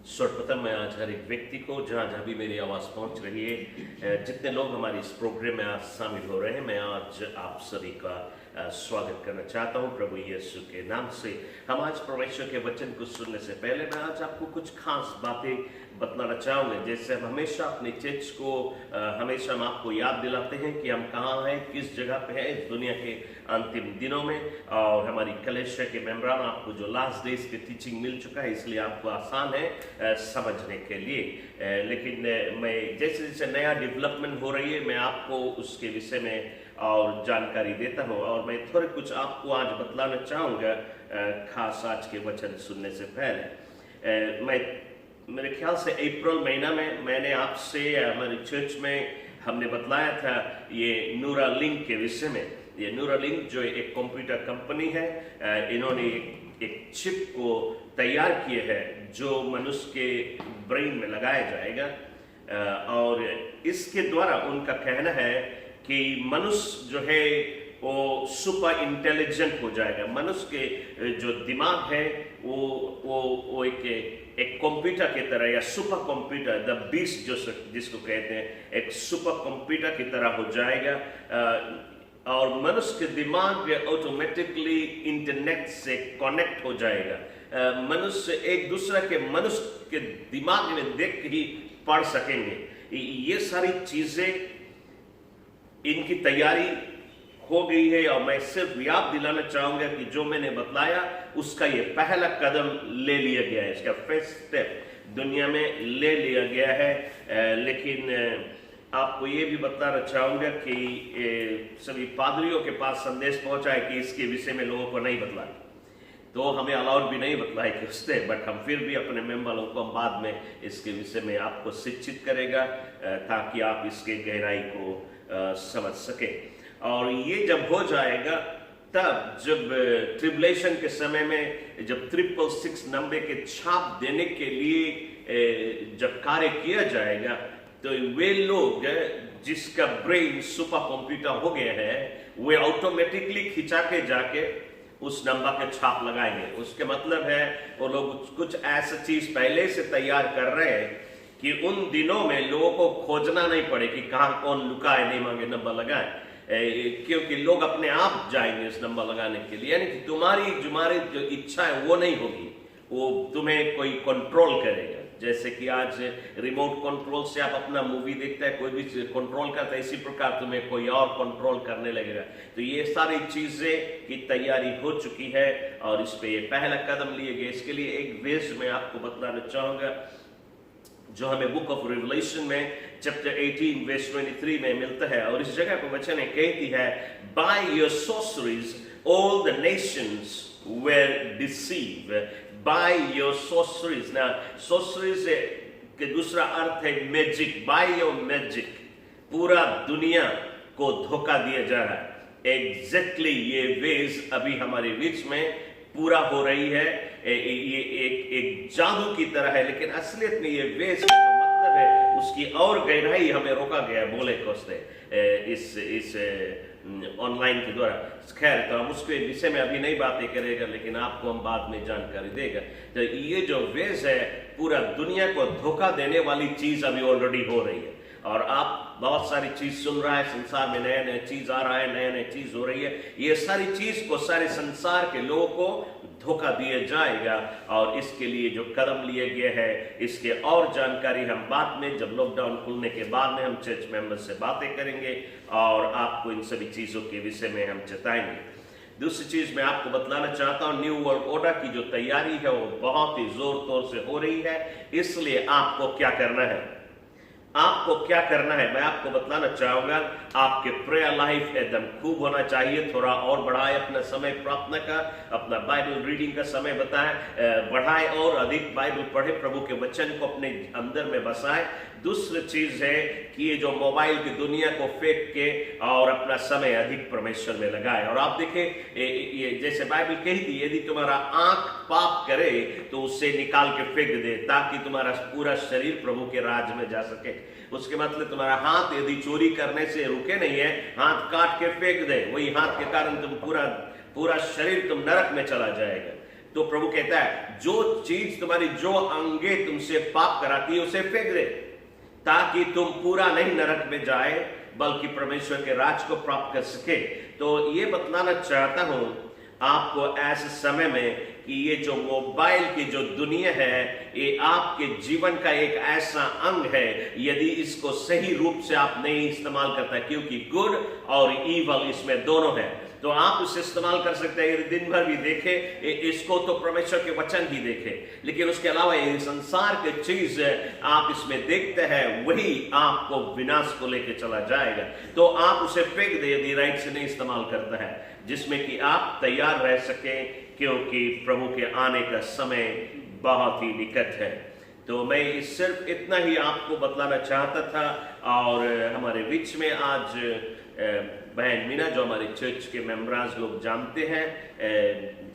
सर्वप्रथम मैं आज हर एक व्यक्ति को जहाँ जहाँ भी मेरी आवाज़ पहुँच रही है, जितने लोग हमारे इस प्रोग्राम में आज शामिल हो रहे हैं, मैं आज आप सभी का स्वागत करना चाहता हूँ प्रभु यीशु के नाम से। हम आज परमेश्वर के वचन को सुनने से पहले मैं आज आपको कुछ खास बातें बतलाना चाहूँगा। जैसे हम हमेशा अपने चर्च को हमेशा हम आपको याद दिलाते हैं कि हम कहाँ हैं, किस जगह पे हैं इस दुनिया के अंतिम दिनों में। और हमारी कलेक्शन के मेंबरान आपको जो लास्ट डेज की टीचिंग मिल चुका है, इसलिए आपको आसान है समझने के लिए। लेकिन मैं जैसे जैसे नया डेवलपमेंट हो रही है, मैं आपको उसके विषय में और जानकारी देता हूँ। और मैं थोड़े कुछ आपको आज बतलाना चाहूँगा खास आज के वचन सुनने से पहले। मेरे ख्याल से अप्रैल महीना में मैंने आपसे हमारी चर्च में हमने बतलाया था ये न्यूरालिंक के विषय में। ये न्यूरालिंक जो एक कंप्यूटर कंपनी है, इन्होंने एक चिप को तैयार किए है जो मनुष्य के ब्रेन में लगाया जाएगा। और इसके द्वारा उनका कहना है कि मनुष्य जो है वो सुपर इंटेलिजेंट हो जाएगा। मनुष्य के जो दिमाग है वो एक कंप्यूटर की तरह या सुपर कंप्यूटर, द बीस्ट जिसको कहते हैं, एक सुपर कंप्यूटर की तरह हो जाएगा। और मनुष्य के दिमाग ऑटोमेटिकली इंटरनेट से कनेक्ट हो जाएगा। मनुष्य एक दूसरे के मनुष्य के दिमाग में देख के ही पढ़ सकेंगे। ये सारी चीजें इनकी तैयारी हो गई है। और मैं सिर्फ याद दिलाना चाहूंगा कि जो मैंने बतलाया उसका ये पहला कदम ले लिया गया है, इसका फर्स्ट स्टेप दुनिया में ले लिया गया है। लेकिन आपको ये भी बताना चाहूंगा कि सभी पादरियों के पास संदेश पहुंचा है कि इसके विषय में लोगों को नहीं बतलाए, तो हमें अलाउड भी नहीं बतलाए कि उसने, बट हम फिर भी अपने मेंबरों को हम बाद में इसके विषय में आपको शिक्षित करेगा ताकि आप इसके गहराई को समझ सके। और ये जब हो जाएगा, तब जब ट्रिबुलेशन के समय में जब 666 नंबर के छाप देने के लिए जब कार्य किया जाएगा, तो वे लोग जिसका ब्रेन सुपर कंप्यूटर हो गया है, वे ऑटोमेटिकली खिंचा के जाके उस नंबर के छाप लगाएंगे। उसके मतलब है वो लोग कुछ ऐसा चीज पहले से तैयार कर रहे हैं कि उन दिनों में लोगों को खोजना नहीं पड़े कि कहाँ कौन लुका है, नहीं मांगे नंबर लगाए, क्योंकि लोग अपने आप जाएंगे इस नंबर लगाने के लिए। यानी कि तुम्हारी जो इच्छा है वो नहीं होगी, वो तुम्हें कोई कंट्रोल करेगा। जैसे कि आज रिमोट कंट्रोल से आप अपना मूवी देखते हैं, कोई भी कंट्रोल करता है, इसी प्रकार तुम्हें कोई और कंट्रोल करने लगेगा। तो ये सारी चीजें की तैयारी हो चुकी है और इस पे ये पहला कदम लिए गए। इसके लिए एक वेज में आपको बताना चाहूंगा जो हमें बुक ऑफ रिवलेशन में चैप्टर 18 वर्स 23 में मिलता है। और इस जगह को वचन कहती है, by your sorceries all the nations were deceived, by your sorceries। ना sorceries के दूसरा अर्थ है मैजिक। by your magic पूरा दुनिया को धोखा दिया जा रहा है। एग्जैक्टली ये वेज अभी हमारे बीच में पूरा हो रही है। ये एक जादू की तरह है, लेकिन असलियत में ये वेज का जो मतलब है उसकी और गहराई हमें रोका गया बोले कोसते इस ऑनलाइन के द्वारा। खैर, तो हम उसके विषय में अभी नहीं बातें करेगा, लेकिन आपको हम बाद में जानकारी देगा। तो ये जो वेज है पूरा दुनिया को धोखा देने वाली चीज अभी ऑलरेडी हो रही है। और आप बहुत सारी चीज सुन रहा है, संसार में नया नया चीज आ रहा है, नया नया चीज हो रही है। ये सारी चीज को सारे संसार के लोगों को धोखा दिया जाएगा। और इसके लिए जो कदम लिए गए हैं, इसके और जानकारी हम बाद में, जब लॉकडाउन खुलने के बाद में, हम चर्च मेंबर से बातें करेंगे और आपको इन सभी चीजों के विषय में हम चेताएंगे। दूसरी चीज मैं आपको बतलाना चाहता हूं, न्यू वर्ल्ड ऑर्डर की जो तैयारी है वो बहुत ही जोर तौर से हो रही है। इसलिए आपको क्या करना है, आपको क्या करना है मैं आपको बतलाना चाहूंगा। आपके प्रेयर लाइफ एकदम खूब होना चाहिए। थोड़ा और बढ़ाए अपना समय प्रार्थना का, अपना बाइबल रीडिंग का समय बढ़ाए और अधिक बाइबल पढ़े, प्रभु के वचन को अपने अंदर में बसाए। दूसरी चीज है कि ये जो मोबाइल की दुनिया को फेंक के और अपना समय अधिक परमेश्वर में लगाए। और आप देखें, ये जैसे बाइबल कहती है, यदि तुम्हारा आंख पाप करे तो उससे निकाल के फेंक दे, ताकि तुम्हारा पूरा शरीर प्रभु के राज में जा सके। उसके मतलब तुम्हारा हाथ यदि चोरी करने से रुके नहीं है, हाथ काट के फेंक दे, वही हाथ के कारण तुम पूरा शरीर तुम नरक में चला जाएगा। तो प्रभु कहता है जो चीज तुम्हारी जो अंगे तुमसे पाप कराती है उसे फेंक दे, ताकि तुम पूरा नहीं नरक में जाए बल्कि परमेश्वर के राज को प्राप्त कर सके। तो ये बतलाना चाहता हूं आपको ऐसे समय में कि ये जो मोबाइल की जो दुनिया है ये आपके जीवन का एक ऐसा अंग है, यदि इसको सही रूप से आप नहीं इस्तेमाल करता, क्योंकि गुड और ईवल इसमें दोनों है, तो आप उसे इस्तेमाल कर सकते हैं। यदि दिन भर भी देखे इसको तो परमेश्वर के वचन ही देखे, लेकिन उसके अलावा ये संसार के चीज आप इसमें देखते हैं वही आपको विनाश को लेके चला जाएगा। तो आप उसे फेंक दे यदि राइट से नहीं इस्तेमाल करता है, जिसमें कि आप तैयार रह सके, क्योंकि प्रभु के आने का समय बहुत ही निकट है। तो मैं सिर्फ इतना ही आपको बतलाना चाहता था। और हमारे बीच में आज बहन मीना, जो हमारे चर्च के मेंबर्स लोग जानते हैं,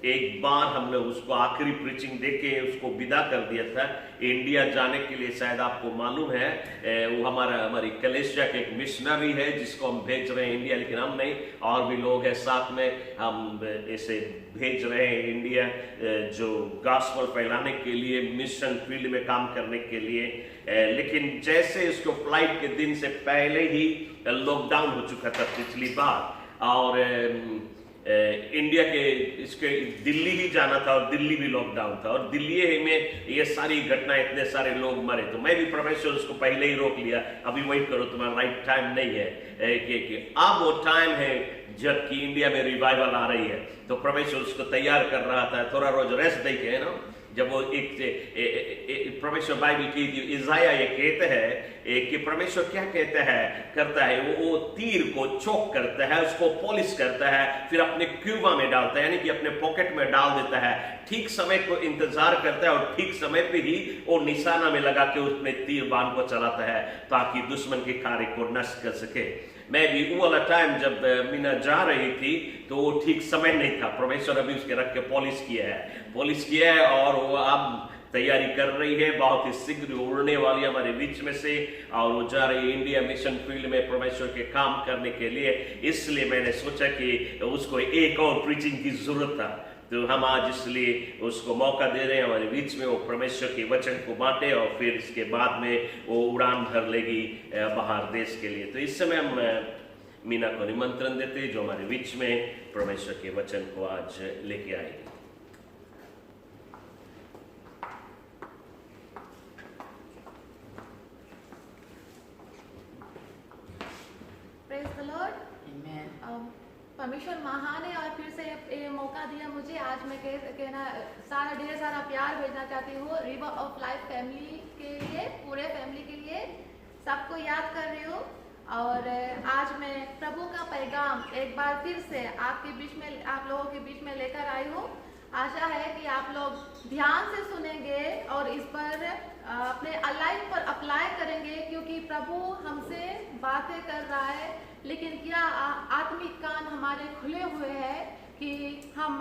एक बार हमने उसको आखिरी प्रीचिंग देके उसको विदा कर दिया था इंडिया जाने के लिए। शायद आपको मालूम है वो हमारी कलेसिया के एक मिशनरी है जिसको हम भेज रहे हैं इंडिया, लेकिन हम नहीं, और भी लोग हैं साथ में, हम इसे भेज रहे हैं इंडिया जो गॉस्पेल फैलाने के लिए, मिशन फील्ड में काम करने के लिए। लेकिन जैसे इसको फ्लाइट के दिन से पहले ही लॉकडाउन हो चुका था पिछली बार, और इंडिया के इसके दिल्ली ही जाना था और दिल्ली भी लॉकडाउन था, और दिल्ली में ये सारी घटना, इतने सारे लोग मरे। तो मैं भी परमेश्वर उसको पहले ही रोक लिया, अभी वही करो, तुम्हारा राइट टाइम नहीं है कि अब वो टाइम है जबकि इंडिया में रिवाइवल आ रही है। तो परमेश्वर उसको तैयार कर रहा था, थोड़ा रोज रेस्ट दे के ना। जब वो एक परमेश्वर बाइबल की इज़ाया ये कहते हैं कि परमेश्वर क्या कहता है करता है, वो तीर को चौक करता है, उसको पॉलिश करता है, फिर अपने क्यूबा में डालता है, यानी कि अपने पॉकेट में डाल देता है। ठीक समय को इंतजार करता है और ठीक समय पे ही वो निशाना में लगा के उसमें तीर बाण को चलाता है ताकि दुश्मन के कार्य को नष्ट कर सके। मैं भी वो वाला टाइम जब मीना जा रही थी तो वो ठीक समय नहीं था, परमेश्वर अभी उसके रख के पॉलिश किया है और वो अब तैयारी कर रही है, बहुत ही शीघ्र उड़ने वाली हमारे बीच में से, और वो जा रही है इंडिया मिशन फील्ड में परमेश्वर के काम करने के लिए। इसलिए मैंने सोचा कि उसको एक और प्रीचिंग की जरूरत था, तो हम आज इसलिए उसको मौका दे रहे हैं हमारे बीच में, वो परमेश्वर के वचन को बांटे और फिर इसके बाद में वो उड़ान भर लेगी बाहर देश के लिए। तो इस समय हम मीना को निमंत्रण देते जो हमारे बीच में परमेश्वर के वचन को आज लेके आएगी। प्रेज द लॉर्ड, आमेन। परमेश्वर महान है और फिर से ये मौका दिया मुझे। आज मैं कहना ढेर सारा प्यार भेजना चाहती हूँ रिवर ऑफ लाइफ फैमिली के लिए, पूरे फैमिली के लिए, सबको याद कर रही हूँ। और आज मैं प्रभु का पैगाम एक बार फिर से आपके बीच में, आप लोगों के बीच में लेकर आई हूँ। आशा है कि आप लोग ध्यान से सुनेंगे और इस पर अपने लाइफ पर अप्लाई करेंगे, क्योंकि प्रभु हमसे बातें कर रहा है, लेकिन क्या आत्मिक कान हमारे खुले हुए हैं कि हम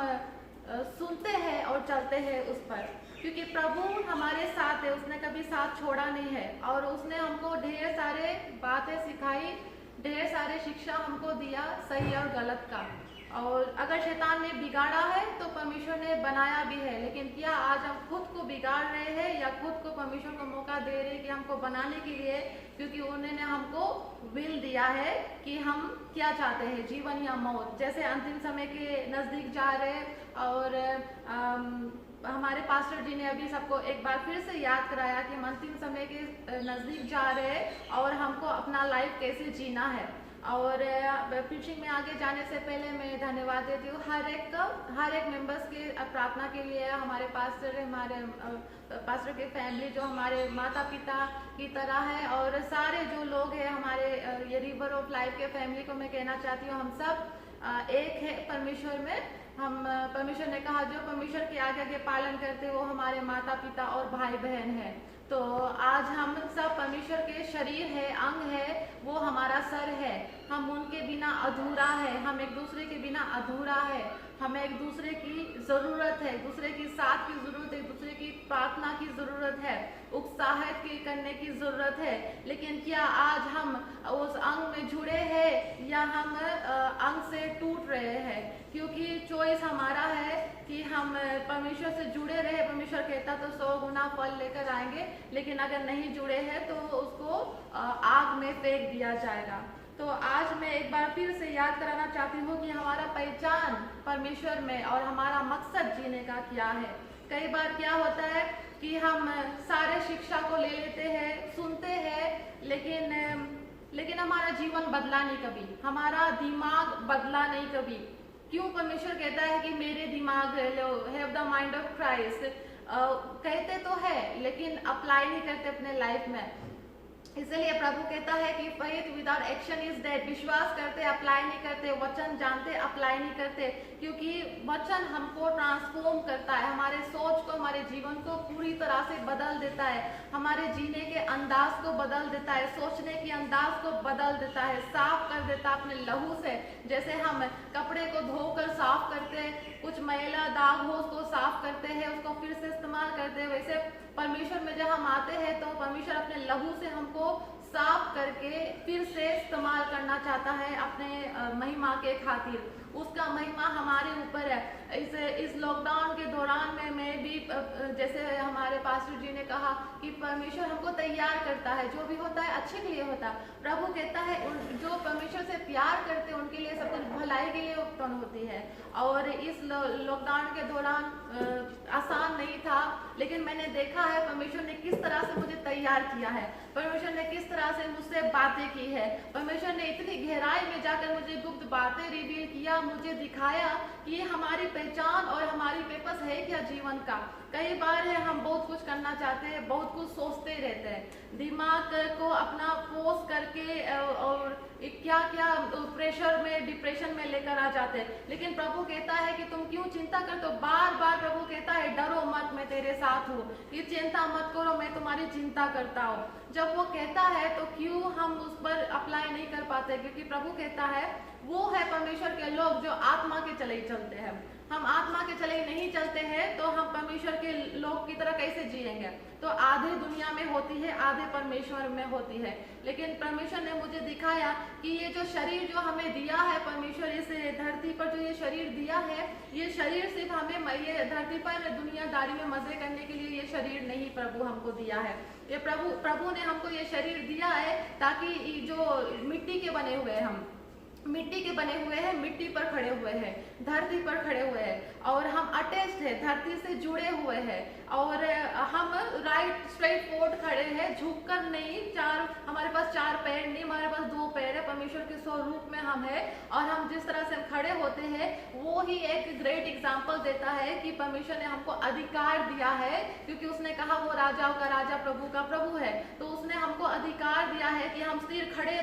सुनते हैं और चलते हैं उस पर, क्योंकि प्रभु हमारे साथ है, उसने कभी साथ छोड़ा नहीं है और उसने हमको ढेर सारे बातें सिखाई, ढेर सारे शिक्षा हमको दिया सही और गलत का। और अगर शैतान ने बिगाड़ा है तो परमेश्वर ने बनाया भी है, लेकिन क्या आज हम खुद को बिगाड़ रहे हैं या खुद को परमेश्वर को मौका दे रहे हैं कि हमको बनाने के लिए, क्योंकि उन्होंने हमको विल दिया है कि हम क्या चाहते हैं, जीवन या मौत। जैसे अंतिम समय के नज़दीक जा रहे हैं और हमारे पास्टर जी ने अभी सबको एक बार फिर से याद कराया कि हम अंतिम समय के नज़दीक जा रहे हैं और हमको अपना लाइफ कैसे जीना है। और प्रीचिंग में आगे जाने से पहले मैं धन्यवाद देती हूँ हर एक मेंबर्स के प्रार्थना के लिए। हमारे पास्टर के फैमिली जो हमारे माता पिता की तरह है, और सारे जो लोग हैं हमारे ये रिवर ऑफ लाइफ के फैमिली को मैं कहना चाहती हूँ, हम सब एक है परमेश्वर में। हम परमेश्वर ने कहा जो परमेश्वर के आज्ञा के पालन करते वो हमारे माता पिता और भाई बहन हैं। तो आज हम सब परमेश्वर के शरीर है, अंग है, वो हमारा सर है। हम उनके बिना अधूरा है, हम एक दूसरे के बिना अधूरा है। हमें एक दूसरे की ज़रूरत है, एक दूसरे की साथ की ज़रूरत है, एक दूसरे की प्रार्थना की ज़रूरत है, उत्साहित करने की ज़रूरत है। लेकिन क्या आज हम उस अंग में जुड़े हैं या हम अंग से टूट रहे हैं? क्योंकि चॉइस हमारा है कि हम परमेश्वर से जुड़े रहे। परमेश्वर कहता तो 100 गुना फल लेकर आएंगे, लेकिन अगर नहीं जुड़े हैं तो उसको आग में फेंक दिया जाएगा। तो आज मैं एक बार फिर से याद कराना चाहती हूँ कि हमारा पहचान परमेश्वर में और हमारा मकसद जीने का क्या है। कई बार क्या होता है कि हम सारे शिक्षा को ले लेते हैं, सुनते हैं, लेकिन हमारा जीवन बदला नहीं कभी, हमारा दिमाग बदला नहीं कभी। क्यों परमेश्वर कहता है कि मेरे दिमाग लो, have the mind of Christ. कहते तो है लेकिन अप्लाई नहीं करते अपने लाइफ में। इसलिए प्रभु कहता है कि faith without action is dead. विश्वास करते अप्लाई नहीं करते, वचन जानते अप्लाई नहीं करते, क्योंकि वचन हमको ट्रांसफॉर्म करता है, हमारे सोच को, हमारे जीवन को पूरी तरह से बदल देता है, हमारे जीने के अंदाज को बदल देता है, सोचने के अंदाज को बदल देता है, साफ कर देता है अपने लहू से। जैसे हम कपड़े को धोकर साफ करते हैं, कुछ मैला दाग हो उसको साफ करते हैं, उसको फिर से इस्तेमाल करते हैं, वैसे परमेश्वर में जब हम आते हैं तो परमेश्वर अपने लहू से हमको साफ करके फिर से इस्तेमाल करना चाहता है अपने महिमा के खातिर। उसका महिमा हमारे ऊपर है। इस लॉकडाउन के दौरान में मैं भी, जैसे हमारे पास्टर जी ने कहा कि परमेश्वर हमको तैयार करता है, जो भी होता है अच्छे के लिए होता है। प्रभु कहता है जो परमेश्वर से प्यार करते हैं उनके लिए सब कुछ भलाई के लिए उत्पन्न होती है। और इस लॉकडाउन के दौरान आसान नहीं था, लेकिन मैंने देखा है परमेश्वर ने किस तरह से मुझे तैयार किया है, परमेश्वर ने किस तरह से मुझसे बातें की है, परमेश्वर ने इतनी गहराई में जाकर मुझे गुप्त बातें रिवील किया, मुझे दिखाया कि हमारी पहचान और हमारी पर्पस है क्या जीवन का। कई बार है हम बहुत कुछ करना चाहते हैं, बहुत कुछ सोचते रहते हैं, दिमाग को अपना फोर्स करके और क्या क्या प्रेशर में, डिप्रेशन में लेकर आ जाते हैं। लेकिन प्रभु कहता है कि तुम क्यों चिंता करते हो। बार बार प्रभु कहता है डरो मत, मैं तेरे साथ हूँ, ये चिंता मत करो, मैं तुम्हारी चिंता करता हूँ। जब वो कहता है तो क्यों हम उस पर अप्लाई नहीं कर पाते? क्योंकि प्रभु कहता है वो है परमेश्वर के लोग जो आत्मा के चले ही चलते हैं। हम आत्मा के चले नहीं चलते हैं तो हम परमेश्वर के लोग की तरह कैसे जिएंगे? तो आधे दुनिया में होती है, आधे परमेश्वर में होती है। लेकिन परमेश्वर ने मुझे दिखाया कि ये जो शरीर जो हमें दिया है परमेश्वर, इस धरती पर जो ये शरीर दिया है, ये शरीर सिर्फ हमें ये धरती पर दुनियादारी में मजे करने के लिए ये शरीर नहीं प्रभु हमको दिया है। ये प्रभु ने हमको ये शरीर दिया है ताकि जो मिट्टी के बने हुए हम, मिट्टी के बने हुए हैं, मिट्टी पर खड़े हुए हैं, धरती पर खड़े हुए हैं, और हम अटैच्ड है, धरती से जुड़े हुए हैं, और हम राइट स्ट्रेट फॉरवर्ड खड़े हैं, झुककर नहीं। हमारे पास 4 पैर नहीं, हमारे पास 2 पैर है। परमेश्वर के स्वरूप में हम है, और हम जिस तरह से खड़े होते हैं वो ही एक ग्रेट एग्जाम्पल देता है कि परमेश्वर ने हमको अधिकार दिया है, क्योंकि उसने कहा वो राजाओं का राजा, प्रभु का प्रभु है। तो उसने हमको अधिकार दिया है कि हम सिर खड़े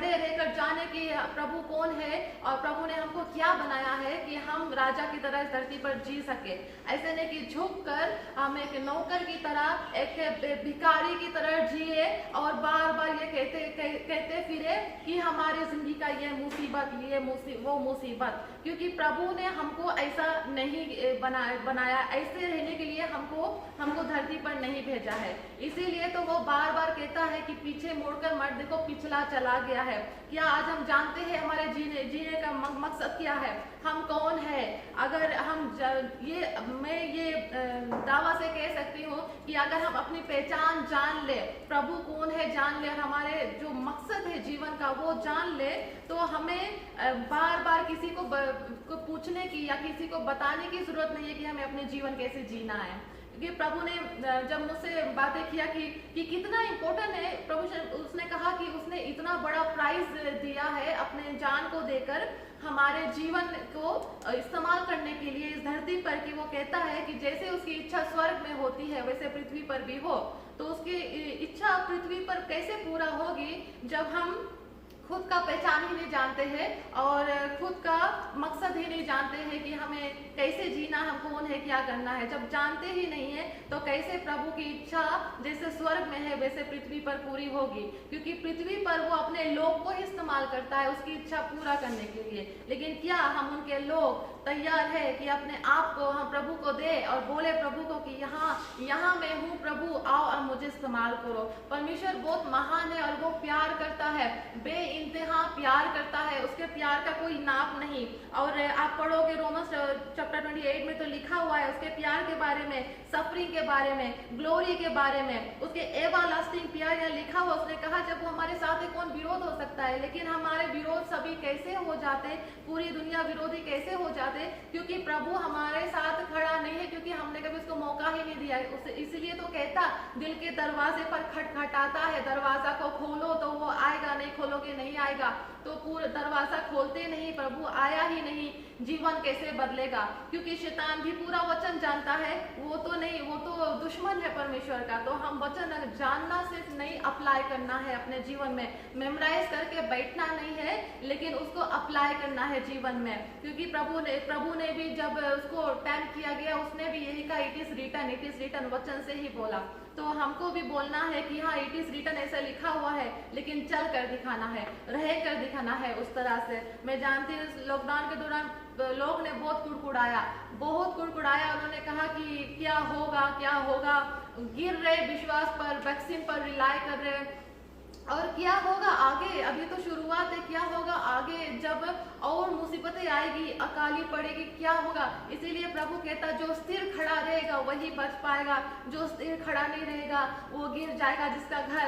रहकर जाने की प्रभु कौन है और प्रभु ने हमको क्या बनाया है कि हम राजा की तरह इस धरती पर जी सके। ऐसे नहीं कि झुक कर हम एक नौकर की तरह, एक भिखारी की तरह जिए और बार बार ये कहते फिरे कि हमारी जिंदगी का ये मुसीबत, वो मुसीबत। क्योंकि प्रभु ने हमको ऐसा नहीं बनाया, ऐसे रहने के लिए हमको धरती पर नहीं भेजा है। इसीलिए तो वो बार बार कहता है कि पीछे मुड़कर मत देखो, पिछला चला गया है। क्या आज हम जानते हैं हमारे जीने का मकसद क्या है, हम कौन है? अगर हम मैं ये दावा से कह सकती हूँ कि अगर हम अपनी पहचान जान ले, प्रभु कौन है जान ले, और हमारे जो मकसद है जीवन का वो जान ले, तो हमें बार बार किसी को पूछने की या किसी को बताने की जरूरत नहीं है कि हमें अपने जीवन कैसे जीना है। क्योंकि प्रभु ने जब मुझसे बातें किया कि कितना इम्पोर्टेंट है, प्रभु उसने कहा कि उसने इतना बड़ा प्राइज दिया है अपने जान को देकर हमारे जीवन को इस्तेमाल करने के लिए इस धरती पर, कि वो कहता है कि जैसे उसकी इच्छा स्वर्ग में होती है वैसे पृथ्वी पर भी हो। तो उसकी इच्छा पृथ्वी पर कैसे पूरा होगी जब हम खुद का पहचान ही नहीं जानते हैं और खुद का मकसद ही नहीं जानते हैं कि हमें कैसे जीना, हम कौन है, क्या करना है। जब जानते ही नहीं है तो कैसे प्रभु की इच्छा जैसे स्वर्ग में है वैसे पृथ्वी पर पूरी होगी, क्योंकि पृथ्वी पर वो अपने लोग को ही इस्तेमाल करता है उसकी इच्छा पूरा करने के लिए। लेकिन क्या हम उनके लोग तैयार है कि अपने आप को हम प्रभु को दे और बोले प्रभु को कि यहाँ मैं हूँ प्रभु, आओ और मुझे इस्तेमाल करो। परमेश्वर बहुत महान है और वो प्यार करता है, बेइंतहा प्यार करता है, उसके प्यार का कोई नाप नहीं। और आप पढ़ोगे रोमन्स चैप्टर 28 में तो लिखा हुआ है उसके प्यार के बारे में, सफरिंग के बारे में, ग्लोरी के बारे में, उसके एवरलास्टिंग प्यार यहाँ लिखा हुआ। उसने कहा जब वो हमारे साथ है कौन विरोध हो सकता है। लेकिन हमारे विरोध सभी कैसे हो जाते, पूरी दुनिया विरोधी कैसे हो जाते, क्योंकि प्रभु हमारे साथ खड़ा नहीं है, क्योंकि हमने कभी उसको मौका ही नहीं दिया है। उसे इसलिए तो कहता दिल के दरवाजे पर खटखटाता है, दरवाजा को खोलो तो वो आएगा, नहीं खोलोगे नहीं आएगा। तो पूरा दरवाजा खोलते नहीं, प्रभु आया ही नहीं, जीवन कैसे बदलेगा? क्योंकि शैतान भी पूरा वचन जानता है, वो तो नहीं, वो तो दुश्मन है परमेश्वर का। तो हम वचन जानना सिर्फ नहीं, अप्लाई करना है अपने जीवन में, मेमोराइज करके बैठना नहीं है, लेकिन उसको अप्लाई करना है जीवन में। क्योंकि प्रभु ने भी जब उसको टेम्प्ट किया गया उसने भी यही कहा, इट इज रिटन, वचन से ही बोला। तो हमको भी बोलना है कि हाँ इट इज रिटन, ऐसा लिखा हुआ है, लेकिन चल कर दिखाना है, रह कर दिखाना है उस तरह से। मैं जानती हूँ लॉकडाउन के दौरान लोग ने बहुत कुड़कुड़ाया, उन्होंने कहा कि क्या होगा, गिर रहे विश्वास पर, वैक्सीन पर रिलाई कर रहे, और क्या होगा आगे? अभी तो शुरुआत है, क्या होगा आगे जब और मुसीबतें आएगी, अकाली पड़ेगी, क्या होगा? इसीलिए प्रभु कहता जो स्थिर खड़ा रहेगा वही बच पाएगा, जो स्थिर खड़ा नहीं रहेगा वो गिर जाएगा। जिसका घर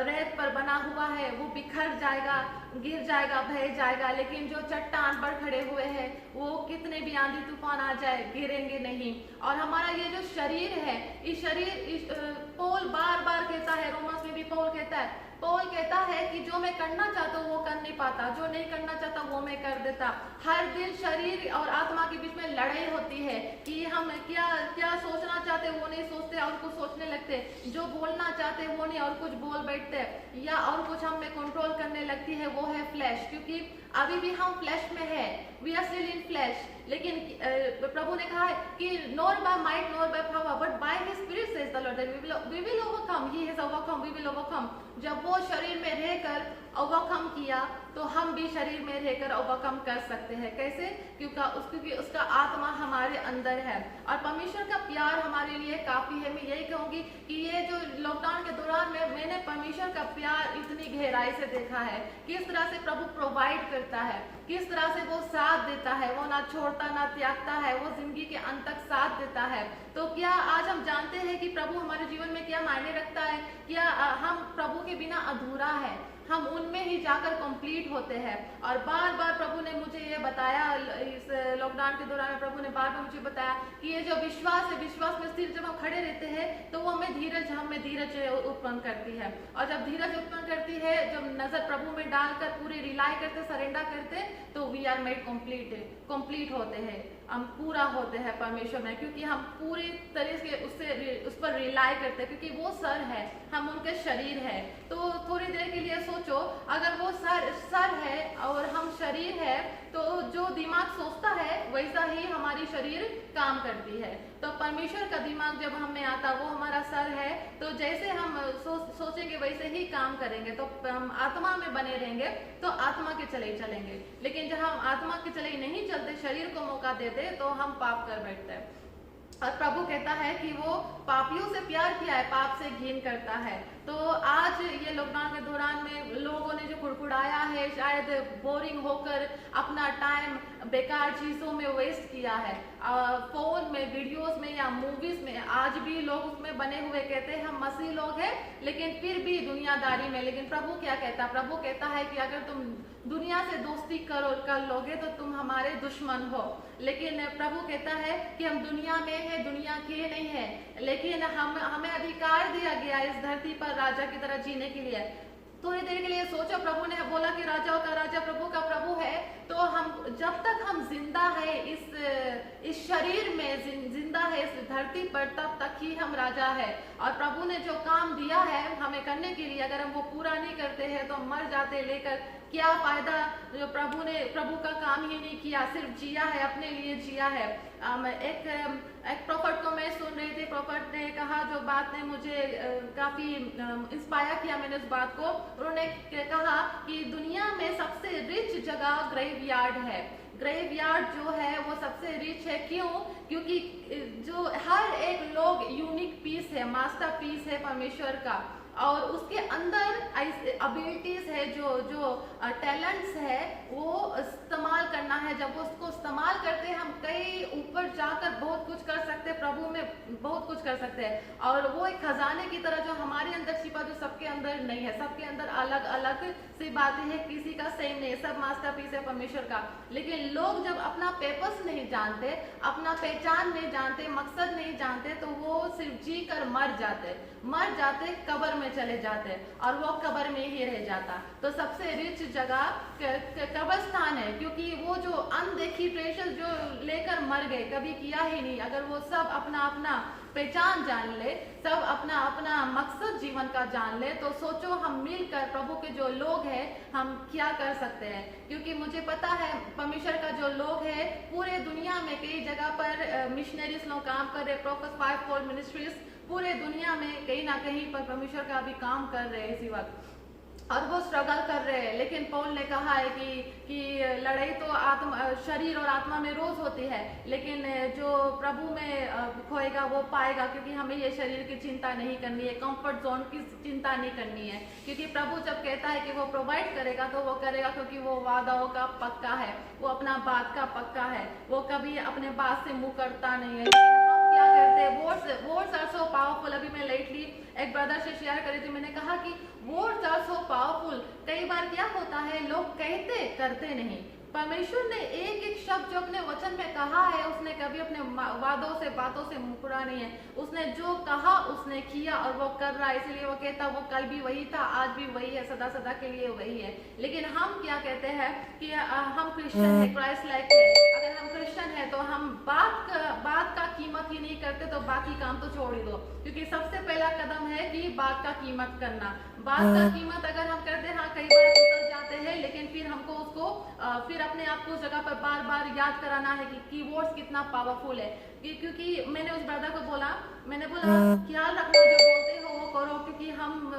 रेत पर बना हुआ है वो बिखर जाएगा, गिर जाएगा, बह जाएगा। लेकिन जो चट्टान पर खड़े हुए हैं वो कितने भी आंधी तूफान आ जाए गिरेंगे नहीं। और हमारा ये जो शरीर है, इस शरीर पौल बार बार कहता है, रोमन्स में भी पौल कहता है कि जो मैं करना चाहता हूँ वो कर नहीं पाता, जो नहीं करना चाहता वो मैं कर देता। हर दिन शरीर और आत्मा के बीच में लड़ाई होती है कि हम क्या सोचना चाहते वो नहीं सोचते और कुछ सोचने लगते, जो बोलना चाहते वो नहीं और कुछ बोल बैठते, या और कुछ हम में कंट्रोल करने लगती है, वो है फ्लैश। क्योंकि अभी भी हम फ्लैश में है, we are still in flesh. लेकिन प्रभु ने कहा है कि not by might not by power but by his spirit says the lord, we will overcome, he has overcome, we will overcome. जब वो शरीर में रहकर ओवरकम किया तो हम भी शरीर में रहकर ओवरकम कर सकते हैं। कैसे? क्योंकि उसका आत्मा हमारे अंदर है और परमेश्वर का प्यार हमारे लिए काफी है। मैं यही कहूंगी कि ये जो लॉकडाउन के दौरान में मैंने परमेश्वर का प्यार इतनी गहराई से देखा है, किस तरह से प्रभु प्रोवाइड करता है, किस तरह से वो साथ देता है, वो ना छोड़ता ना त्यागता है, वो जिंदगी के अंत तक साथ देता है। तो क्या आज हम जानते हैं कि प्रभु हमारे जीवन में क्या मायने रखता है? क्या हम प्रभु के बिना अधूरा है, हम उनमें ही जाकर कंप्लीट होते हैं। और बार बार प्रभु ने मुझे ये बताया, इस लॉकडाउन के दौरान प्रभु ने बार बार मुझे बताया कि ये जो विश्वास है, विश्वास में स्थिर जब हम खड़े रहते हैं तो वो हमें धीरज उत्पन्न करती है। और जब धीरज उत्पन्न करती है, जब नजर प्रभु में डालकर पूरी रिलाई करते, सरेंडर करते, तो वी आर मेड कंप्लीट होते हैं, हम पूरा होते हैं परमेश्वर में, क्योंकि हम पूरी तरीके से उस पर रिलाई करते हैं, क्योंकि वो सर है, हम उनके शरीर है। तो थोड़ी देर के लिए सोचो, अगर वो सर है और हम शरीर है, तो जो दिमाग सोचता है वैसा ही हमारी शरीर काम करती है। तो परमेश्वर का दिमाग जब हमें आता, वो हमारा सर है, तो जैसे हम सोचेंगे वैसे ही काम करेंगे। तो हम आत्मा में बने रहेंगे तो आत्मा के चले चलेंगे, लेकिन जब हम आत्मा के चले नहीं चलते, शरीर को मौका देते, तो हम पाप कर बैठते हैं। और प्रभु कहता है कि वो पापियों से प्यार किया है, पाप से घिन करता है। तो आज ये लॉकडाउन के दौरान में लोगों ने जो कुड़कुड़ाया है, शायद बोरिंग होकर अपना टाइम बेकार चीज़ों में वेस्ट किया है, फोन में, वीडियोस में या मूवीज में। आज भी लोग उसमें बने हुए कहते हैं हम मसीह लोग हैं, लेकिन फिर भी दुनियादारी में। लेकिन प्रभु क्या कहता है? प्रभु कहता है कि अगर तुम दुनिया से दोस्ती कर लोगे तो तुम हमारे दुश्मन हो। लेकिन प्रभु कहता है कि हम दुनिया में है, दुनिया के नहीं है, लेकिन हमें अधिकार दिया गया इस धरती पर राजा की तरह जीने के लिए। थोड़ी देर के लिए सोचो, प्रभु ने बोला कि राजाओं का राजा प्रभु का प्रभु है, तो हम जब तक हम जिंदा है इस शरीर में, जिंदा है इस धरती पर, तब तक ही हम राजा है। और प्रभु ने जो काम दिया है हमें करने के लिए, अगर हम वो पूरा नहीं करते हैं तो हम मर जाते, लेकर क्या फायदा जो प्रभु का काम ही नहीं किया, सिर्फ जिया है, अपने लिए जिया है। एक प्रोफेट को मैं सुन रही थी, प्रोफेट ने कहा जो बात ने मुझे काफी इंस्पायर किया, मैंने उस बात को, उन्होंने कहा कि दुनिया में सबसे रिच जगह ग्रेवयार्ड है। ग्रेवयार्ड जो है वो सबसे रिच है, क्यों? क्योंकि जो हर एक लोग यूनिक पीस है, मास्टर पीस है परमेश्वर का, और उसके अंदर एबिलिटीज है, जो टैलेंट्स है, वो इस्तेमाल करना है। जब वो उसको इस्तेमाल करते हैं, हम कई ऊपर जाकर बहुत कुछ कर सकते हैं, प्रभु में बहुत कुछ कर सकते हैं। और वो एक खजाने की तरह जो हमारे अंदर छिपा, जो सबके अंदर नहीं है, सबके अंदर अलग अलग सी बातें हैं, किसी का सेम नहीं, सब मास्टरपीस है परमेश्वर का। लेकिन लोग जब अपना पर्पस नहीं जानते, अपना पहचान नहीं जानते, मकसद नहीं जानते, तो वो सिर्फ जी कर मर जाते, कब्र में चले जाते, और वो कब्र में ही रह जाता। तो सबसे रिच जगह कब्रिस्तान है, क्योंकि वो जो अनदेखी ट्रेजर जो लेकर मर गए, कभी किया ही नहीं, अगर वो सब अपना अपना पहचान जान ले, सब अपना अपना मकसद जीवन का जान ले, तो सोचो हम मिलकर प्रभु के जो लोग हैं हम क्या कर सकते हैं। क्योंकि मुझे पता है परमेश्वर का जो लोग हैं पूरे दुनिया में कई जगह पर मिशनरीज लोग काम कर रहे, प्रोफेस 5-4 मिनिस्ट्रीज पूरे दुनिया में कहीं ना कहीं पर परमेश्वर का भी काम कर रहे हैं इसी वक्त, और वो स्ट्रगल कर रहे हैं। लेकिन पौल ने कहा है कि लड़ाई तो शरीर और आत्मा में रोज होती है, लेकिन जो प्रभु में खोएगा वो पाएगा, क्योंकि हमें ये शरीर की चिंता नहीं करनी है, कंफर्ट जोन की चिंता नहीं करनी है। क्योंकि प्रभु जब कहता है कि वो प्रोवाइड करेगा तो वो करेगा, क्योंकि वो वादाओं का पक्का है, वो अपना बात का पक्का है, वो कभी अपने बात से मुँह करता नहीं है। क्या करते हैं, वर्ड्स आर सो पावरफुल। अभी मैं लेटली एक ब्रदर से शेयर करी थी, मैंने कहा कि वर्ड्स आर सो पावरफुल। कई बार क्या होता है, लोग कहते करते नहीं। परमेश्वर ने एक एक शब्द जो अपने वचन में कहा है, उसने कभी अपने वादों से, बातों से मुकरा नहीं है। उसने जो कहा उसने किया, और वो कर रहा है। इसलिए वो कहता वो कल भी वही था, आज भी वही है, सदा सदा के लिए वही है। लेकिन हम क्या कहते हैं कि हम क्रिश्चियन है, क्राइस्ट लाइक है। अगर हम क्रिश्चियन है तो हम बात का कीमत ही नहीं करते, तो बाकी काम तो छोड़ ही दो। क्योंकि सबसे पहला कदम है कि बात का कीमत करना। बात का कीमत अगर हम करते हैं, हाँ कई बार फिसल जाते हैं, लेकिन फिर हमको उसको फिर अपने आप को उस जगह पर बार बार याद कराना है कि कीवर्ड्स कितना पावरफुल है। क्योंकि मैंने उस ब्रदर को बोला, मैंने बोला ख्याल रखना, जो बोलते हो वो करो। क्योंकि हम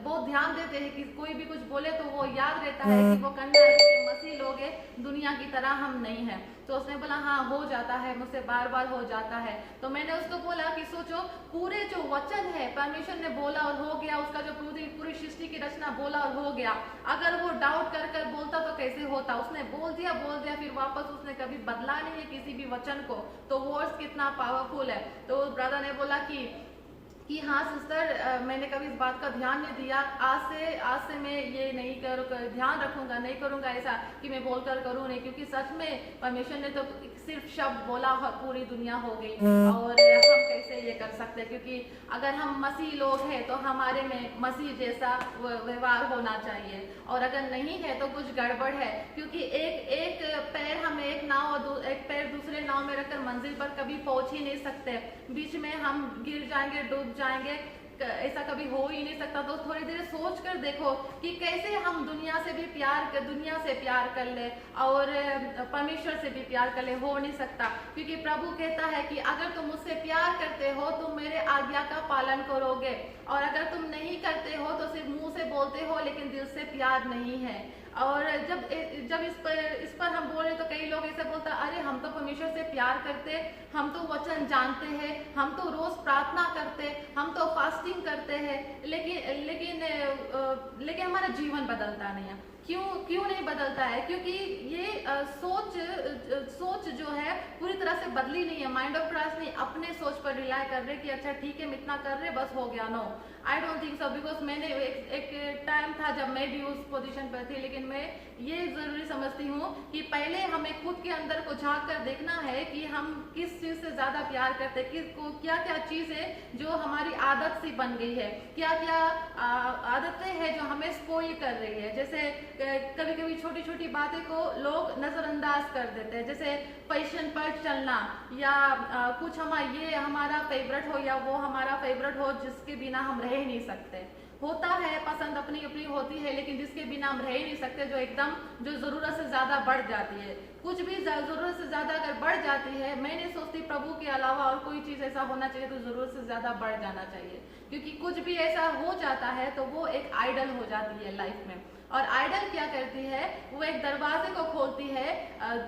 बहुत ध्यान देते हैं कि कोई भी कुछ बोले तो वो याद रहता है कि वो करना है, कि मसीह लोग हैं, दुनिया की तरह हम नहीं है। तो उसने बोला हाँ हो जाता है, मुझसे बार बार हो जाता है। तो मैंने उसको बोला कि सोचो पूरे जो वचन है परमेश्वर ने बोला और हो गया, उसका जो पूरी सृष्टि की रचना बोला और हो गया। अगर वो डाउट कर बोलता तो कैसे होता। उसने बोल दिया, फिर वापस उसने कभी बदला नहीं है किसी भी वचन को। तो वर्ड्स कितना पावरफुल है। तो ब्रदर ने बोला कि हाँ सिस्टर, मैंने कभी इस बात का ध्यान नहीं दिया। आज से मैं ये नहीं ध्यान रखूंगा, नहीं करूंगा ऐसा कि मैं बोलकर करूँ नहीं। क्योंकि सच में परमेश्वर ने तो सिर्फ शब्द बोला और पूरी दुनिया हो गई, और हम कैसे ये कर सकते हैं। क्योंकि अगर हम मसीह लोग हैं तो हमारे में मसीह जैसा व्यवहार होना चाहिए, और अगर नहीं है तो कुछ गड़बड़ है। क्योंकि एक पैर हमें एक नाव और एक पैर दूसरे नाव में रखकर मंजिल पर कभी पहुंच ही नहीं सकते। बीच में हम गिर जाएंगे, डूब जाएंगे, ऐसा कभी हो ही नहीं सकता। तो थोड़ी देर सोच कर देखो कि कैसे हम दुनिया से प्यार कर ले और परमेश्वर से भी प्यार कर ले। हो नहीं सकता, क्योंकि प्रभु कहता है कि अगर तुम मुझसे प्यार करते हो तुम मेरे आज्ञा का पालन करोगे, और अगर तुम नहीं करते हो तो सिर्फ मुंह से बोलते हो लेकिन दिल से प्यार नहीं है। और जब इस पर हम बोले तो कई लोग ऐसे बोलता, अरे हम तो परमेश्वर से प्यार करते, हम तो वचन जानते हैं, हम तो रोज प्रार्थना करते, हम तो फास्टिंग करते हैं, लेकिन हमारा जीवन बदलता नहीं है। क्यों नहीं बदलता है? क्योंकि ये सोच जो है पूरी तरह से बदली नहीं है। माइंड ऑफ क्राइस्ट नहीं अपने सोच पर रिलाय कर रहे कि अच्छा ठीक है हम इतना कर रहे बस हो गया। No, I don't think so, because मैंने एक टाइम था जब मैं भी उस पोजीशन पर थी, लेकिन मैं ये जरूरी समझती हूँ कि पहले हमें खुद के अंदर को झांक कर देखना है कि हम किस चीज से ज्यादा प्यार करते हैं, किसको क्या क्या चीज है जो हमारी आदत सी बन गई है, क्या क्या आदतें हैं जो हमें स्पॉइल कर रही है। जैसे कभी कभी छोटी छोटी बातें को लोग नजरअंदाज कर देते हैं, जैसे फैशन पर चलना या कुछ ये हमारा फेवरेट हो या वो हमारा फेवरेट हो जिसके बिना हम रह नहीं सकते। होता है पसंद अपनी अपनी होती है, लेकिन जिसके बिना हम रह ही नहीं सकते, जो एकदम जो जरूरत से ज्यादा बढ़ जाती है। कुछ भी जरूरत से ज्यादा अगर बढ़ जाती है, मैं नहीं सोचती प्रभु के अलावा और कोई चीज ऐसा होना चाहिए तो जरूरत से ज्यादा बढ़ जाना चाहिए, क्योंकि कुछ भी ऐसा हो जाता है तो वो एक आइडल हो जाती है लाइफ में। और आइडल क्या करती है? वो एक दरवाजे को खोलती है